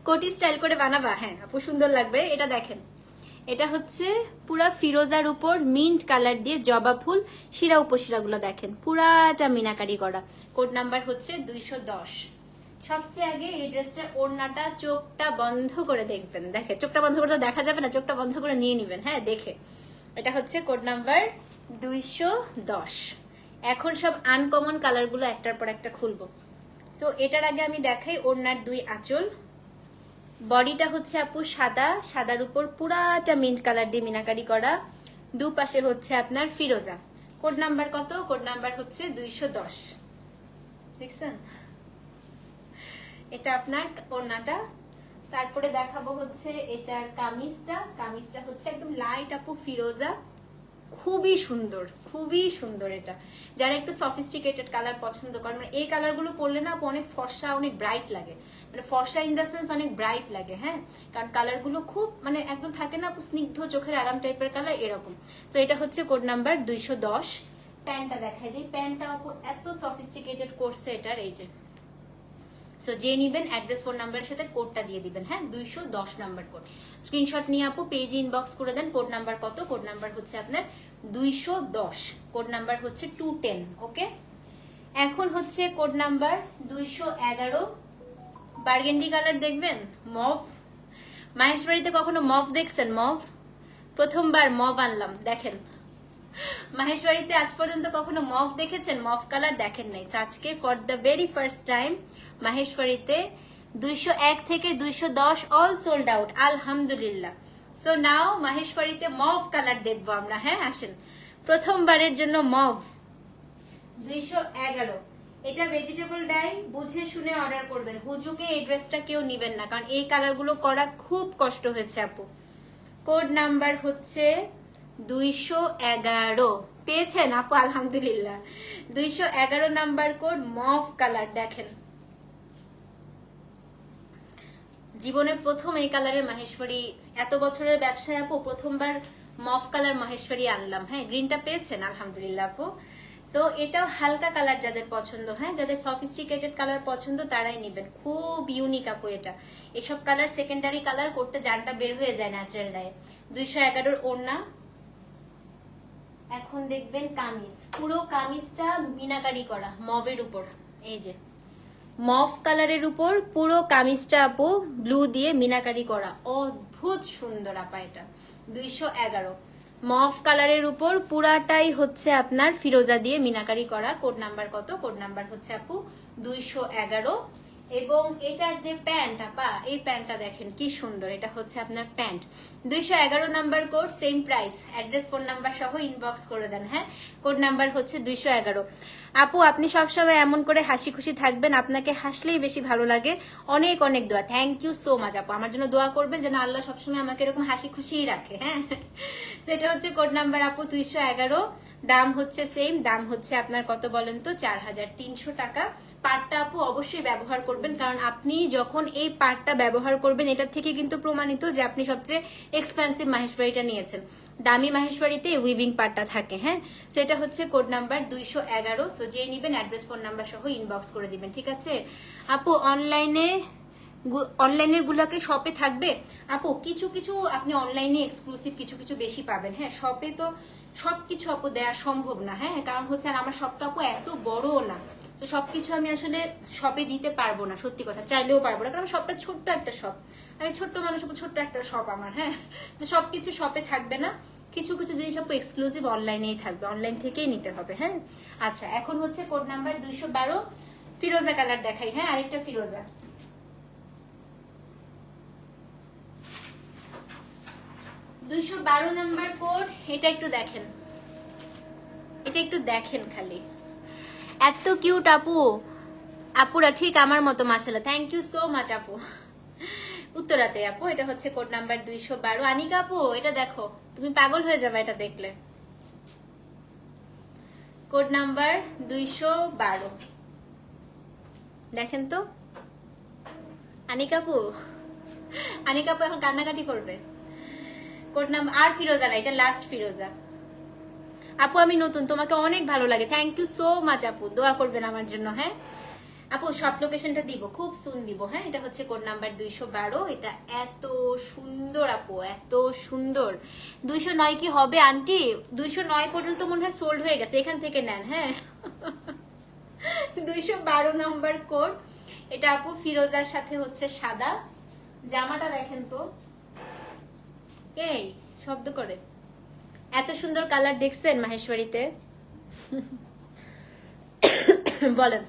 কোটি স্টাইল করে বানাবা। হ্যাঁ আপু সুন্দর লাগবে। এটা দেখেন, এটা হচ্ছে পুরা ফিরোজার উপর মিন্ট কালার দিয়ে জবা ফুল, শিরা উপশিরা গুলো দেখেন পুরাটা মিনাকারি করা। কোড নাম্বার হচ্ছে 210। সবচেয়ে আগে এই ড্রেসটার ওড়নাটা, চোখটা বন্ধ করে দেখবেন। দেখে চোখটা বন্ধ করে তো দেখা যাবে না, চোখটা বন্ধ করে নিয়ে নিবেন। হ্যাঁ, দেখে। এটা হচ্ছে কোড নাম্বার 210। এখন সব আনকমন কালার গুলো একটার পর একটা খুলবো। সো এটার আগে আমি দেখাই ওড়নার দুই আঁচল। বডিটা হচ্ছে আপু সাদা, সাদার উপর পুরাটা মিন্ট কালার দিয়ে মিনাকারি করা। দুপাশে হচ্ছে আপনার ফিরোজা। কোড নাম্বার কত? কোড নাম্বার হচ্ছে 210। দেখছেন, এটা আপনার ওড়নাটা। তারপরে দেখাবো হচ্ছে এটার কামিজটা। কামিজটা হচ্ছে একদম লাইট আপু ফিরোজা, খুবই সুন্দর, খুবই সুন্দর। এটা যারা একটু সফিস্টিকেটেড কালার পছন্দ করেন, মানে এই কালারগুলো পরলে না আপু অনেক ফর্সা, অনেক ব্রাইট লাগে, মানে ফর্সা ইন দ্য সেন্স অনেক ব্রাইট লাগে। হ্যাঁ, কারণ কালারগুলো খুব মানে একদম থাকে না আপু স্নিগ্ধ চোখের আরাম টাইপের কালার, এরকম। তো এটা হচ্ছে কোড নাম্বার 210। প্যান্টটা দেখাই দিই। প্যান্টটা আপু এত সফিস্টিকেটেড করছে এটার, এই যে। সো যে নিবেন অ্যাড্রেস ফোন নাম্বারের সাথে কোডটা দিয়ে দিবেন। হ্যাঁ, 210 নাম্বার কোড। স্ক্রিনশট নিয়ে আপু পেজে ইনবক্স করে দেন। কোড নাম্বার কত? কোড নাম্বার হচ্ছে আপনার 210, কোড নাম্বার হচ্ছে 210। ওকে, এখন হচ্ছে কোড নাম্বার 211। বার্গেন্ডি কালার দেখবেন, মভ। মাহেশবাড়িতে কখনো মভ দেখছেন? মভ প্রথমবার মভ আনলাম, দেখেন। মাহেশবাড়িতে আজ পর্যন্ত কখনো মভ দেখেছেন? মভ কালার দেখেন নাই। আজকে for the very first time মাহেশবাড়িতে 201 থেকে 210 অল সোল্ড আউট, আলহামদুলিল্লাহ। সো নাও মাহেশবাড়িতে মভ কালার দেখবো আমরা। হ্যাঁ, আসেন। প্রথমবারের জন্য মভ 211। এটা ভেজিটেবল ডাই, বুঝে শুনে অর্ডার করবেন। হুজুকে এই ড্রেসটা কেউ নিবেন না, কারণ এই কালারগুলো করা খুব কষ্ট হয়েছে আপু। কোড নাম্বার হচ্ছে 211। পেয়েছেন আপু? আলহামদুলিল্লাহ। 211 নাম্বার কোড, মভ কালার। দেখেন, জীবনের প্রথম এই কালারের মাহেশ্বরী, এত বছরের ব্যবসায় আপু প্রথমবার মভ কালার মাহেশ্বরী আনলাম। হ্যাঁ, গ্রিনটা পেয়েছেন? আলহামদুলিল্লাহ আপু। সো এটাও হালকা কালার যাদের পছন্দ, হ্যাঁ, যাদের সফিস্টিকেটেড কালার পছন্দ তারাই নেবেন। খুব ইউনিক আপু এটা। এসব কালার সেকেন্ডারি কালার করতে জানটা বের হয়ে যায় ন্যাচারাল ডায়ে। 211 ওড়না। এখন দেখবেন কামিজ, পুরো কামিজটা মিনাকারি করা মভের উপর। এই যে মভ কালারের উপর পুরো কামিজটা আপু ব্লু দিয়ে মিনাকারি করা, অদ্ভুত সুন্দর আপা। এটা 211 মভ কালারের উপর পুরাটাই হচ্ছে আপনার ফিরোজা দিয়ে মিনাকারি করা। কোড নাম্বার কত? কোড নাম্বার হচ্ছে আপু 211। এবং এটার যে প্যান্ট আপা, এই প্যান্টটা দেখেন কি সুন্দর। এটা হচ্ছে আপনার pant, 211 number code, same price. Address phone number সহ ইনবক্স করে দেন। হ্যাঁ, কোড নাম্বার হচ্ছে 211। আপু আপনি সবসময় এমন করে হাসি খুশি থাকবেন, আপনাকে হাসলেই বেশি ভালো লাগে। অনেক অনেক দোয়া, থ্যাংক ইউ সো মাচ আপু। আমার জন্য দোয়া করবেন যেন আল্লাহ সবসময় আমাকে এরকম হাসি খুশিই রাখে। হ্যাঁ, সেটা হচ্ছে কোড নাম্বার আপু 211। দাম হচ্ছে সেম, দাম হচ্ছে আপনার কত বলেন তো? 4300 টাকা। পাটটা আপু অবশ্যই ব্যবহার করবেন, কারণ আপনি যখন এই পাটটা ব্যবহার করবেন এটার থেকে কিন্তু প্রমাণিত যে আপনি সবচেয়ে এক্সপেন্সিভ মাহেশবাড়িটা নিয়েছেন। দামি মাহেশবাড়িতে উইভিং পাটটা থাকে। হ্যাঁ, সেটা হচ্ছে কোড নাম্বার 211। সো যে নিবেন অ্যাড্রেস ফোন নাম্বার সহ ইনবক্স করে দিবেন, ঠিক আছে আপু? অনলাইনের গুলাকে শপে থাকবে আপু, কিছু কিছু আপনি অনলাইনে এক্সক্লুসিভ কিছু কিছু বেশি পাবেন। হ্যাঁ, শপে তো সবকিছু আপু দেওয়া সম্ভব না। হ্যাঁ, কারণ হচ্ছে আর আমার শপটা আপু এত বড়ও না, তো সবকিছু আমি আসলে শপে দিতে পারবো না, সত্যি কথা, চাইলেও পারবো না, কারণ শপটা ছোট্ট একটা শপ, আমি ছোট্ট মানুষ, ছোট্ট একটা শপ আমার। হ্যাঁ, তো সবকিছু শপে থাকবে না, কিছু কিছু জিনিস আপু এক্সক্লুসিভ অনলাইনেই থাকবে, অনলাইন থেকেই নিতে হবে। হ্যাঁ, আচ্ছা, এখন হচ্ছে কোড নাম্বার 212 ফিরোজা কালার দেখাই। হ্যাঁ, আরেকটা ফিরোজা, 212 নাম্বার কোড। এটা একটু দেখেন, এটা একটু দেখেন খালি, এত কিউট আপু। আপুরা ঠিক আমার মতো, মাশাআল্লাহ, থ্যাংক ইউ সো মাচ আপু। উত্তরাতে আপু, এটা হচ্ছে কোড নাম্বার 212। আনিকা আপু এটা দেখো, তুমি পাগল হয়ে যাবে এটা দেখলে। কোড নাম্বার 212 দেখেন তো। আনিকা আপু, আনিকা আপু এখন কান্নাকাটি করবে। কোড নাম্বার আর ফিরোজা না, এটা লাস্ট ফিরোজা। আপু আমি নতুন, তোমাকে অনেক ভালো লাগে, থ্যাংক ইউ সো মাচ আপু, দোয়া করবেন আমার জন্য। হ্যাঁ আপু, শপ লোকেশনটা দিব, খুব সুন দিব। হ্যাঁ, এটা হচ্ছে কোড নাম্বার 212। এটা এত সুন্দর আপু, এত সুন্দর। 209 কি হবে আন্টি? 209 পর্যন্ত মনে হয় সোল্ড হয়ে গেছে, এখান থেকে নেন। হ্যাঁ, 212 নাম্বার কোড। এটা আপু ফিরোজার সাথে হচ্ছে সাদা। জামাটা দেখেন তো, এই শব্দ করে, এত সুন্দর কালার দেখছেন মাহেশ্বরীতে? বলেন,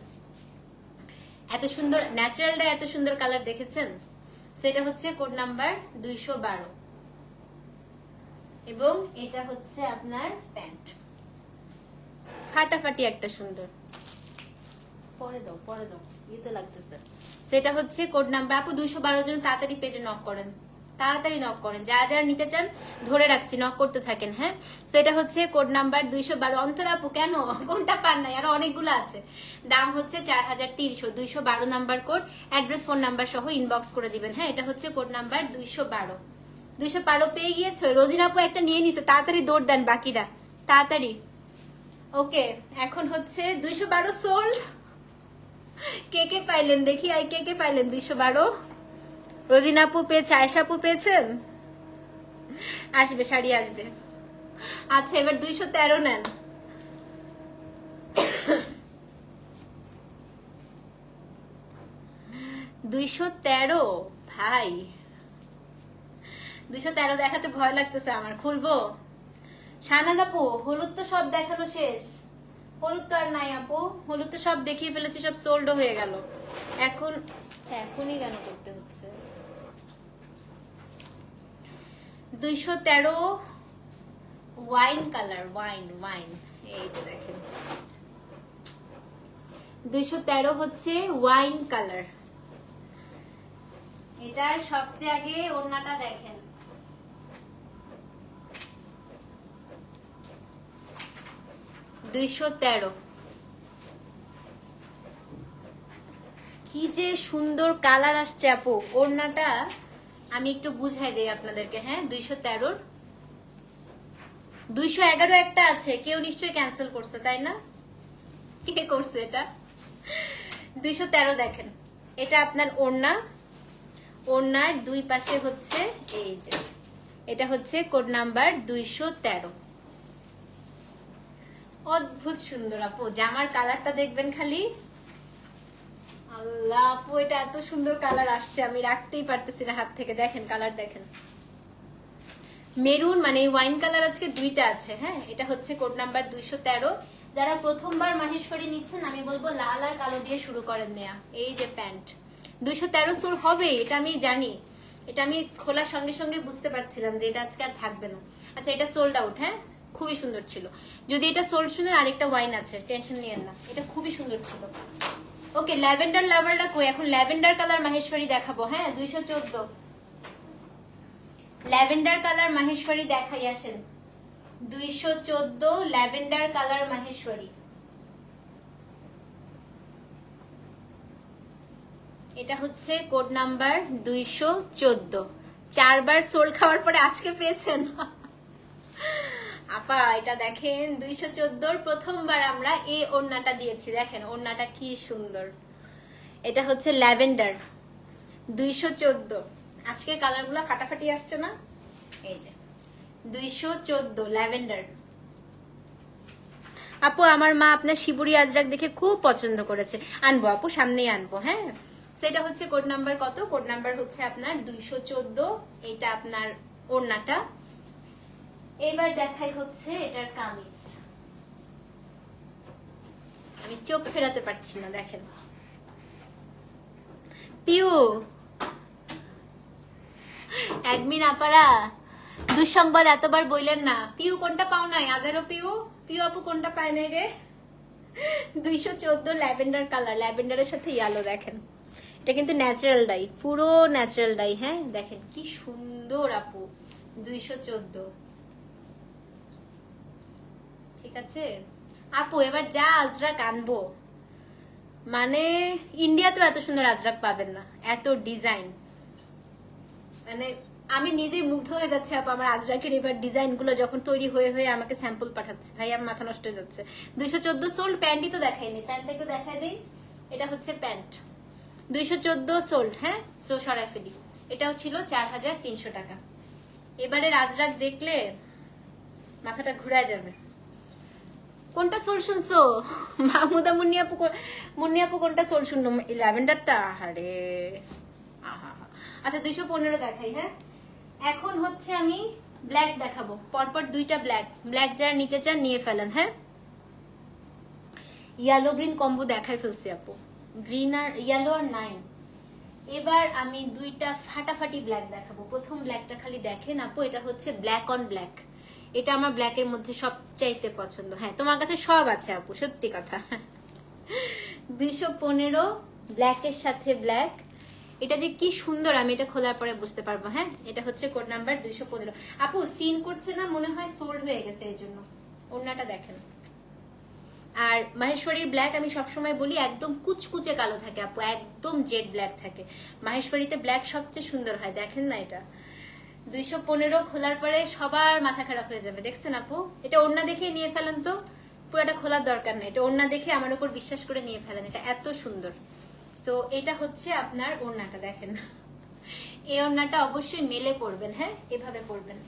এত সুন্দর ন্যাচারালটা, এত সুন্দর কালার দেখেছেন? সেটা হচ্ছে কোড নাম্বার 212। এবং এটা হচ্ছে আপনার প্যান্ট, ফাটাফাটি একটা সুন্দর। পরে দাও ইয়েতে লাগতেছে। সেটা হচ্ছে কোড নাম্বার আপু 212 জন, তাড়াতাড়ি পেজে নক করেন, তাড়াতাড়ি নক করেন, যারা যারা নিতে চান ধরে রাখছি, নক করতে থাকেন। হ্যাঁ, সেটা হচ্ছে কোড নাম্বার 212। অন্তর আপু কেন কোনটা পান নাই, আরো অনেকগুলো আছে। দাম হচ্ছে 4300, 212 number code, address phone number সহ ইনবক্স করে দিবেন। হ্যাঁ, এটা হচ্ছে কোড নাম্বার 212। 212 পেয়ে গিয়েছো? রোজিনা আপু একটা নিয়ে নিছে, তাড়াতাড়ি দৌড় দেন বাকিরা, তাড়াতাড়ি। ওকে, এখন হচ্ছে 212 সোল্ড। কে কে পাইলেন দেখি, কে কে পাইলেন 212? রোজিনা আপু পেয়েছে, আয়েশা আপু পেয়েছেন? আসবে, শাড়ি আসবে। আচ্ছা, এবার 213 নেন। 213 ভাই, 213 দেখাতে ভয় লাগতেছে আমার, খুলবো? শাহনাজ আপু হলুদ তো সব দেখানো শেষ, হলুদ তো আর নাই আপু, হলুদ তো সব দেখিয়ে ফেলেছি, সব সোল্ড হয়ে গেল। এখন এখনই কেন করতে হচ্ছে? 213 ওয়াইন কালার, ওয়াইন এই যে দেখেন, 213 হচ্ছে ওয়াইন কালার। এটার সবচেয়ে আগে ওড়নাটা দেখেন, কি যে সুন্দর কালার আসছে আপু। ওড়নাটা আমি একটু বুঝাই দেই আপনাদেরকে। হ্যাঁ, 213, 211 একটা আছে, কেউ নিশ্চয়ই ক্যান্সেল করছে, তাই না? কে করছে এটা? 213 দেখেন, এটা আপনার ওড়না, ওড়নার দুই পাশে হচ্ছে এই যে, এটা হচ্ছে কোড নাম্বার 213। অদ্ভুত সুন্দর আপু, জামার কালারটা দেখবেন খালি, আল্লাহ আপু এটা এত সুন্দর কালার আসছে, আমি রাখতেই পারতেছি না হাত থেকে। দেখেন কালার দেখেন, মেরুন মানে ওয়াইন কালার আজকে দুইটা আছে। হ্যাঁ, এটা হচ্ছে কোড নাম্বার 213। যারা প্রথমবার মাহেশ্বরী নিচ্ছেন আমি বলবো লাল আর কালো দিয়ে শুরু করেন নেয়া। এই যে প্যান্ট 213 সোল হবে, এটা আমি জানি, এটা আমি খোলার সঙ্গে সঙ্গে বুঝতে পারছিলাম যে এটা আজকে আর থাকবে না। আচ্ছা, এটা সোল্ড আউট। হ্যাঁ, খুবই সুন্দর ছিল। যদি এটা সোল্ড শুনেন, আরেকটা ওয়াইন আছে, টেনশন নিয়েন না, এটা খুবই সুন্দর ছিল। ওকে, ল্যাভেন্ডার লাভারটা কই? এখন ল্যাভেন্ডার কালার মাহেশ্বরী দেখাবো। হ্যাঁ, 214 ল্যাভেন্ডার কালার মাহেশ্বরী দেখাই, আসেন। 214 ল্যাভেন্ডার কালার মাহেশ্বরী। এটা হচ্ছে কোড নাম্বার 214। 4 বার সোল খাওয়ার পরে আজকে পেয়েছেন আপা। এটা দেখেন 214 প্রথমবার আমরা এই ওড়নাটা দিয়েছি। দেখেন ওড়নাটা কি সুন্দর, এটা হচ্ছে ল্যাভেন্ডার 214। আজকের কালারগুলো ফাটাফাটি আসছে না? এই যে 214 ল্যাভেন্ডার। আপু আমার মা আপনার শিবুরি আজরাক দেখে খুব পছন্দ করেছে, আনবো আপু, সামনেই আনবো। হ্যাঁ, সেটা হচ্ছে কোড নাম্বার কত? কোড নাম্বার হচ্ছে আপনার 214। এটা আপনার ওড়নাটা। এবার দেখাই হচ্ছে এটার কামিজ, আমি চোখ ফেরাতে পারছি না। দেখেন পিউ, অ্যাডমিন আপারা দুঃসংবাদ এতবার বললেন না। পিউ কোনটা পাও নাই? আজারও পিউ, পিউ আপু কোনটা পায় নাই রে? 214 ল্যাভেন্ডার কালার, ল্যাভেন্ডারের সাথে ইয়েলো। দেখেন এটা কিন্তু ন্যাচারাল ডাই, পুরো ন্যাচারাল ডাই। হ্যাঁ, দেখেন কি সুন্দর আপু, 214। ঠিক আছে আপু, এবার যা আজরাক আনবো, মানে ইন্ডিয়াতেও এত সুন্দর আজরাক পাবেন না, এত ডিজাইন, মানে আমি নিজেই মুগ্ধ হয়ে যাচ্ছে আপু। আমার আজরাকের এবার ডিজাইন গুলো যখন তৈরি হয়ে হয়ে আমাকে স্যাম্পল পাঠাচ্ছে, ভাই আমার মাথা নষ্ট হয়ে যাচ্ছে। 214 সোল্ড। প্যান্টই তো দেখাইনি, প্যান্টটা একটু দেখাই দিই। এটা হচ্ছে প্যান্ট, 214 সোল্ড। হ্যাঁ, সো সরাই ফেলি। এটাও ছিল 4300 টাকা। এবারে আজরাক দেখলে মাথাটা ঘুরায় যাবে। কোনটা সোল শুনছো? মাহমুদা মুন্নি আপু কোনটা সোল শুনলো? ল্যাভেন্ডারটা। আরে আহা, আচ্ছা 215 দেখাই। হ্যাঁ, এখন হচ্ছে আমি ব্ল্যাক দেখাবো, পরপর দুইটা ব্ল্যাক। ব্ল্যাক যারা নিতে চান নিয়ে ফেলেন। হ্যাঁ, ইয়েলো গ্রিন কম্বো দেখাই ফেলছি আপু, গ্রিন আর ইয়েলো আর নাই। এবার আমি দুইটা ফাটাফাটি ব্ল্যাক দেখাবো। প্রথম ব্ল্যাকটা খালি দেখেন আপু, এটা হচ্ছে ব্ল্যাক অন ব্ল্যাক। এটা আমার ব্ল্যাকের মধ্যে সবচাইতে পছন্দ। হ্যাঁ তোমার কাছে সব আছে আপু, সত্যি কথা। 215 ব্ল্যাকের সাথে ব্ল্যাক, এটা যে কি সুন্দর আমি এটা খোলার পরে বুঝতে পারবো। হ্যাঁ এটা হচ্ছে কোড নাম্বার 215। আপু সিন করছে না মনে হয়, সোল্ড হয়ে গেছে এই জন্য। ওড়নাটা দেখেন। আর মাহেশ্বরীর ব্ল্যাক আমি সবসময় বলি একদম কুচকুচে কালো থাকে আপু, একদম জেড ব্ল্যাক থাকে। মাহেশ্বরীতে ব্ল্যাক সবচেয়ে সুন্দর হয়, দেখেন না এটা। 215 খোলার পরে সবার মাথা খারাপ হয়ে যাবে, দেখছেন আপু? এটা ওড়না দেখে নিয়ে ফেলেন তো, পুরোটা খোলার দরকার নেই, এটা ওড়না দেখে আমার উপর বিশ্বাস করে নিয়ে ফেলেন, এটা এত সুন্দর। তো এটা হচ্ছে আপনার ওড়নাটা, দেখেন। এই ওড়নাটা অবশ্যই মেলে পরবেন, হ্যাঁ এভাবে পরবেন,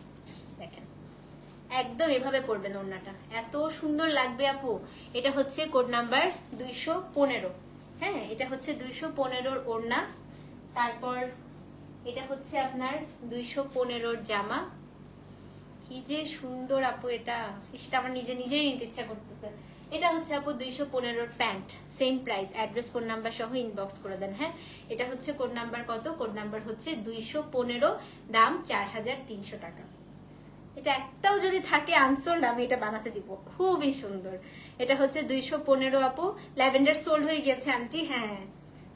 দেখেন একদম এভাবে পরবেন ওড়নাটা, এত সুন্দর লাগবে আপু। এটা হচ্ছে কোড নাম্বার 215। হ্যাঁ এটা হচ্ছে 215 ওড়না। তারপর এটা হচ্ছে আপনার 215 জামা। কি যে সুন্দর আপু এটা, সেটা আমার নিজেই নিতে ইচ্ছা করতেছে। এটা হচ্ছে আপু 215 pant, same price, address phone number সহ ইনবক্স করে দেন। হ্যাঁ এটা হচ্ছে কোড নাম্বার কত? কোড নাম্বার হচ্ছে 215, দাম 4300 টাকা। এটা একটাও যদি থাকে আনসোল্ড আমি এটা বানাতে দিব, খুবই সুন্দর। এটা হচ্ছে 215 আপু, ল্যাভেন্ডার সোল্ড হয়ে গেছে আন্টি। হ্যাঁ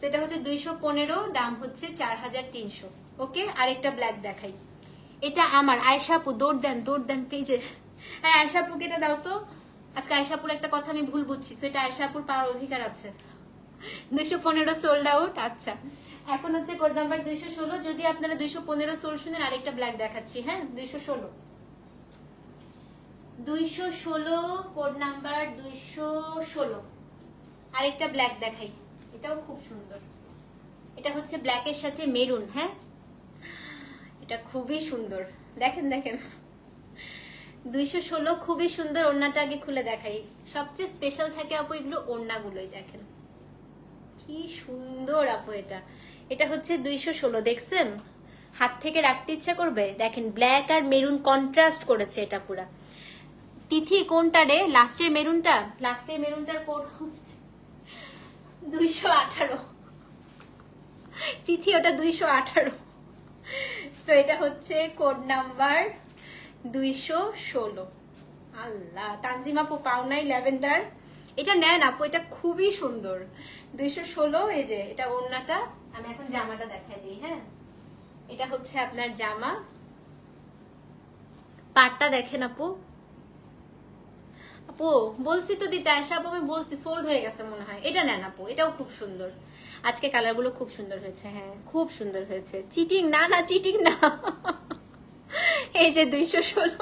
সেটা হচ্ছে 215, দাম হচ্ছে 4300। ওকে আরেকটা ব্ল্যাক দেখাই, এটা আমার আয়েশা আপু, দৌড় দেন পেজে। হ্যাঁ আয়েশা আপুকে এটা দাও তো। আজকে আয়েশা আপুর একটা কথা আমি ভুল বুঝছি, তো এটা আয়েশা আপুর পাওয়ার অধিকার আছে। 215 সোল্ড আউট। আচ্ছা এখন হচ্ছে কোড নাম্বার 216। যদি আপনারা 215 সোল্ড শুনেন আরেকটা ব্ল্যাক দেখাচ্ছি। হ্যাঁ 216 কোড নাম্বার 216, আরেকটা ব্ল্যাক দেখাই, এটাও খুব সুন্দর। এটা হচ্ছে ব্ল্যাকের সাথে মেরুন। হ্যাঁ এটা খুবই সুন্দর, দেখেন 216 খুবই সুন্দর। ওড়নাটা আগে খুলে দেখাই, সবচেয়ে স্পেশাল থাকে আপু এগুলো ওড়নাগুলোই, দেখেন কি সুন্দর আপু। এটা হচ্ছে 216, দেখছেন? হাত থেকে রাখতে ইচ্ছা করবে। দেখেন ব্ল্যাক আর মেরুন কন্ট্রাস্ট করেছে এটা পুরা। তিথি কোনটা রে? লাস্টের মেরুনটা, লাস্টের মেরুনটার কোড হচ্ছে 218। তিথি ওটা 218। তো এটা হচ্ছে কোড নাম্বার 216। আল্লাহ তানজিম আপু পাও নাই ল্যাভেন্ডার, এটা নেন আপু, এটা খুবই সুন্দর। 216 এই যে এটা ওড়নাটা। আমি এখন জামাটা দেখাই দিই। হ্যাঁ এটা হচ্ছে আপনার জামা, পাটটা দেখেন আপু। আপু বলছি তো দিতে, আয়শা আপু আমি বলছি সোল্ড হয়ে গেছে মনে হয়। এটা নেন আপু, এটাও খুব সুন্দর। আজকে কালার গুলো খুব সুন্দর হয়েছে। হ্যাঁ খুব সুন্দর হয়েছে। চিটিং না চিটিং না। এই যে 216,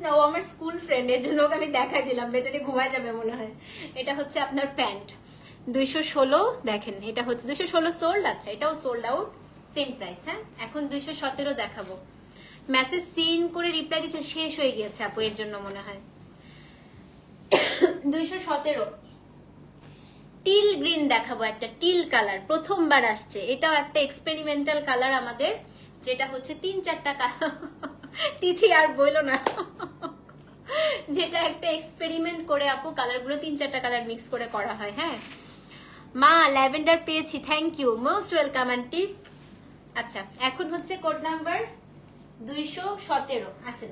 না ও আমার স্কুল ফ্রেন্ড, এর জন্য ওকে আমি দেখাই দিলাম, বেচারি ঘুমায় যাবে মনে হয়। এটা হচ্ছে আপনার প্যান্ট 216, দেখেন এটা হচ্ছে 216 সোল্ড। আচ্ছা এটাও সোল্ড আউট, সেম প্রাইস। হ্যাঁ এখন 217 দেখাবো। মেসেজ সিন করে রিপ্লাই দিচ্ছে, শেষ হয়ে গিয়েছে আপু এর জন্য মনে হয়। 217 টিল গ্রিন দেখাবো, একটা টিল কালার প্রথমবার আসছে। এটাও একটা এক্সপেরিমেন্টাল কালার আমাদের, যেটা হচ্ছে 3-4টা কালার। তিথি আর বইলো না, যেটা একটা এক্সপেরিমেন্ট করে আপু কালারগুলো 3-4টা কালার মিক্স করে করা হয়। হ্যাঁ মা ল্যাভেন্ডার পেয়েছি, thank you, most welcome aunty. আচ্ছা এখন হচ্ছে কোড নাম্বার 217, আসেন।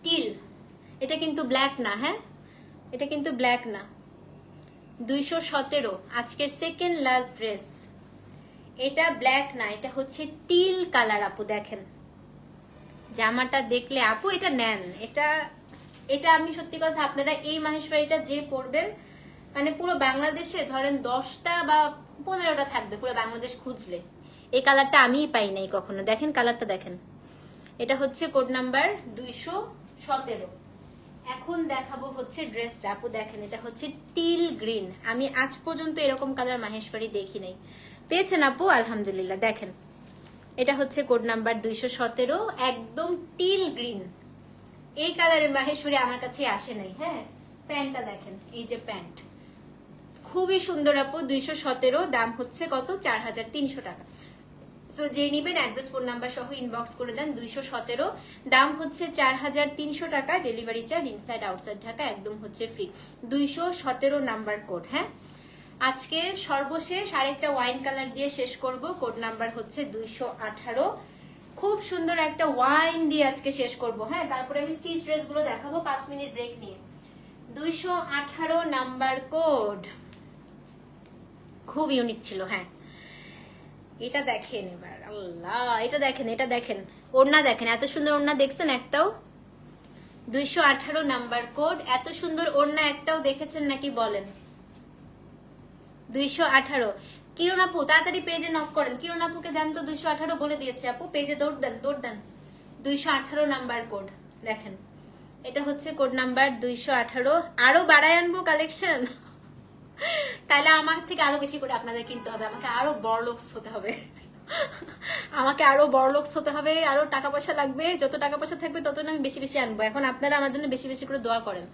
টিল, এটা কিন্তু ব্ল্যাক না। হ্যাঁ এটা কিন্তু ব্ল্যাক না। 217 আজকের সেকেন্ড লাস্ট ড্রেস। এটা ব্ল্যাক না, এটা হচ্ছে টিল কালার আপু। দেখেন জামাটা দেখলে আপু এটা নেন। এটা আমি সত্যি কথা, আপনারা এই মাহেশ্বরীটা যে পরবেন, মানে পুরো বাংলাদেশে ধরেন 10টা বা 15টা থাকবে পুরো বাংলাদেশ খুঁজলে। এই কালারটা আমিই পাই নাই কখনো। দেখেন কালারটা দেখেন, এটা হচ্ছে কোড নাম্বার 217। এখন দেখাবো হচ্ছে ড্রেসটা আপু, দেখেন এটা হচ্ছে টিল গ্রিন। আমি আজ পর্যন্ত এরকম কালার মাহেশ্বরী দেখি নাই। পেয়েছেন আপু? আলহামদুলিল্লাহ। দেখেন এটা হচ্ছে কোড নাম্বার 217, একদম টিল গ্রিন। এই কালারের মাহেশ্বরী আমার কাছে আসে নাই। হ্যাঁ প্যান্টটা দেখেন, এই যে প্যান্ট খুবই সুন্দর আপু। 217, দাম হচ্ছে কত? 4300 টাকা। সো যে নিবেন অ্যাড্রেস ফোন নাম্বার সহ ইনবক্স করে দেন। 217, দাম হচ্ছে 4300 টাকা। Delivery charge inside outside Dhaka একদম হচ্ছে ফ্রি। 217 number code. হ্যাঁ আজকে সর্বশেষ আরেকটা ওয়াইন কালার দিয়ে শেষ করব। কোড নাম্বার হচ্ছে 218, খুব সুন্দর একটা ওয়াইন দিয়ে আজকে শেষ করব। হ্যাঁ, তারপরে আমি স্টিচ ড্রেস গুলো দেখাবো 5 মিনিট ব্রেক নিয়ে। 218 নাম্বার কোড, খুব ইউনিক ছিল। হ্যাঁ, এটা দেখেন এবার, আল্লাহ এটা দেখেন, এটা দেখেন, ওড়না দেখেন, এত সুন্দর ওড়না দেখছেন একটাও? 218 নাম্বার কোড, এত সুন্দর ওড়না একটাও দেখেছেন নাকি বলেন? 218। কিরণ আপু তাড়াতাড়ি পেজে নক করেন, কিরণ আপুকে দেন তো 218 বলে দিয়েছে আপু, পেজে দৌড় দেন, দৌড় দেন। 218 নাম্বার কোড দেখেন, এটা হচ্ছে কোড নাম্বার 218। আরো বাড়ায় আনবো কালেকশন, তাহলে আমার থেকে আরো বেশি করে আপনাদের কিনতে হবে, আমাকে আরো বড়লোকস হতে হবে, আমাকে আরো বড়লোকস হতে হবে, আরো টাকা পয়সা লাগবে, যত টাকা পয়সা থাকবে তত আমি বেশি বেশি আনবো। এখন আপনারা আমার জন্য বেশি বেশি করে দোয়া করেন,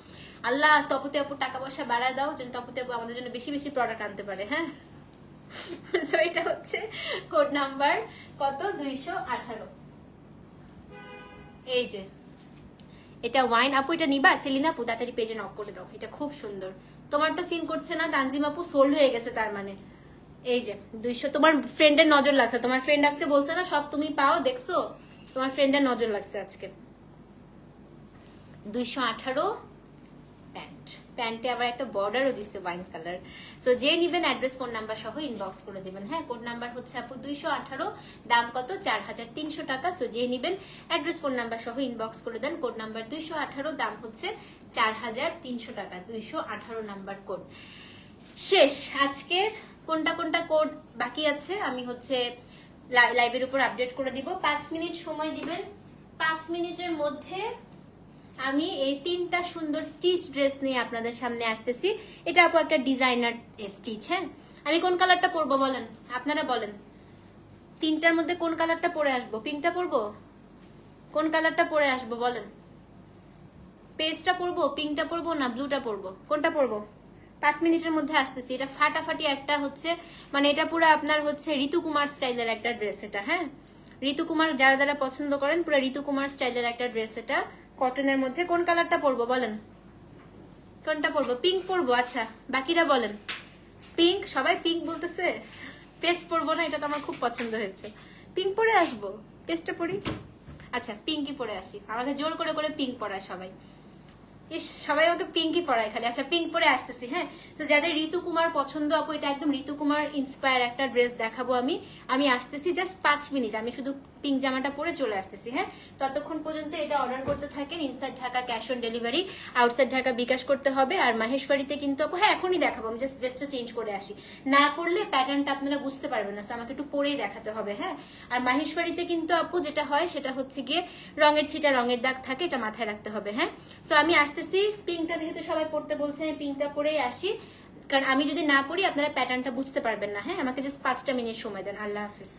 আল্লাহ তপতি আপু টাকা পয়সা বাড়ায় দাও যেন তপতি আপু আমাদের জন্য বেশি বেশি প্রোডাক্ট আনতে পারে। হ্যাঁ, সো এটা হচ্ছে কোড নাম্বার কত, 218। এই যে এটা ওয়াইন আপু, এটা নিবা? সেলিনা আপু তাড়াতাড়ি পেজে নক করে দাও, এটা খুব সুন্দর। তোমারটা সিন করছে না তানজিম আপু, সোল্ড হয়ে গেছে তার মানে। এই যে 200, তোমার ফ্রেন্ডের নজর লাগছে, তোমার ফ্রেন্ড আজকে বলছে না সব তুমি পাও, দেখছো? তোমার ফ্রেন্ডের নজর লাগছে আজকে। 218 প্যান্ট, প্যান্টে আবার একটা বর্ডারও দিচ্ছে ওয়াইন কালার। সো যে নিবেন অ্যাড্রেস ফোন নাম্বার সহ ইনবক্স করে দিবেন। হ্যাঁ, কোড নাম্বার হচ্ছে আপু 218, দাম কত 4300 টাকা। সো যে নিবেন অ্যাড্রেস ফোন নাম্বার সহ ইনবক্স করে দেন, কোড নাম্বার 218, দাম হচ্ছে 4300 টাকা। 218 নাম্বার কোড শেষ। আজকে কোনটা কোনটা কোড বাকি আছে আমি হচ্ছে লাইভের উপর আপডেট করে দিব। 5 মিনিট সময় দিবেন, 5 মিনিটের মধ্যে আমি এই 3টা সুন্দর স্টিচ ড্রেস নিয়ে আপনাদের সামনে আসতেছি। এটা আপু একটা ডিজাইনার স্টিচ। হ্যাঁ, আমি কোন কালারটা পরবো বলেন, আপনারা বলেন। 3টার মধ্যে কোন কালারটা পরে আসবো? পিঙ্কটা পরবো? কোন কালারটা পরে আসবো বলেন? পেস্টটা পরবো, পিঙ্কটা পরবো, না ব্লুটা পরবো? কোনটা পরবো? 5 মিনিটের মধ্যে আসতেছি। এটা ফাটাফাটি একটা হচ্ছে, মানে এটা পুরো আপনার হচ্ছে ঋতুকুমার স্টাইলের একটা ড্রেস এটা। হ্যাঁ, ঋতুকুমার যারা যারা পছন্দ করেন, পুরো ঋতুকুমার স্টাইলের একটা ড্রেস এটা, কটনের মধ্যে। কোন কালারটা পরবো বলেন? কোনটা পরবো? পিঙ্ক পরবো? আচ্ছা, বাকিরা বলেন। পিঙ্ক, সবাই পিঙ্ক বলতেছে। পেস্ট পরবো না, এটা তো আমার খুব পছন্দ হয়েছে। পিঙ্ক পরে আসবো, পেস্টটা পরি। আচ্ছা, পিঙ্কই পরে আসি, আমাকে জোর করে করে পিঙ্ক পরায় সবাই। ইস, সবাই আমাকে পিঙ্কই পরায় খালি। আচ্ছা, পিঙ্ক পরে আসতেছি। হ্যাঁ, তো যাদের ঋতুকুমার পছন্দ আপু, এটা একদম ঋতুকুমার ইন্সপায়ার একটা ড্রেস দেখাবো আমি আসতেছি জাস্ট 5 মিনিট, আমি শুধু পিঙ্ক জামাটা পরে চলে আসতেছি। হ্যাঁ, ততক্ষণ পর্যন্ত এটা অর্ডার করতে থাকেন। Inside Dhaka cash on delivery, outside Dhaka bKash করতে হবে। আর মাহেশবাড়িতে কিন্তু আপু, হ্যাঁ এখনই দেখাবো, আমি জাস্ট ড্রেসটা চেঞ্জ করে আসি, না পরলে প্যাটার্নটা আপনারা বুঝতে পারবেন না, আমাকে একটু পরেই দেখাতে হবে। হ্যাঁ, আর মাহেশবাড়িতে কিন্তু আপু যেটা হয় সেটা হচ্ছে গিয়ে রঙের ছিটা, রঙের দাগ থাকে, এটা মাথায় রাখতে হবে। হ্যাঁ, সো আমি আসতেছি। পিঙ্কটা যেহেতু সবাই পড়তে বলছে, আমি পিঙ্কটা পরেই আসি, কারণ আমি যদি না পড়ি আপনারা প্যাটার্নটা বুঝতে পারবেন না। হ্যাঁ, আমাকে জাস্ট 5টা মিনিট সময় দেন। আল্লাহ হাফিজ।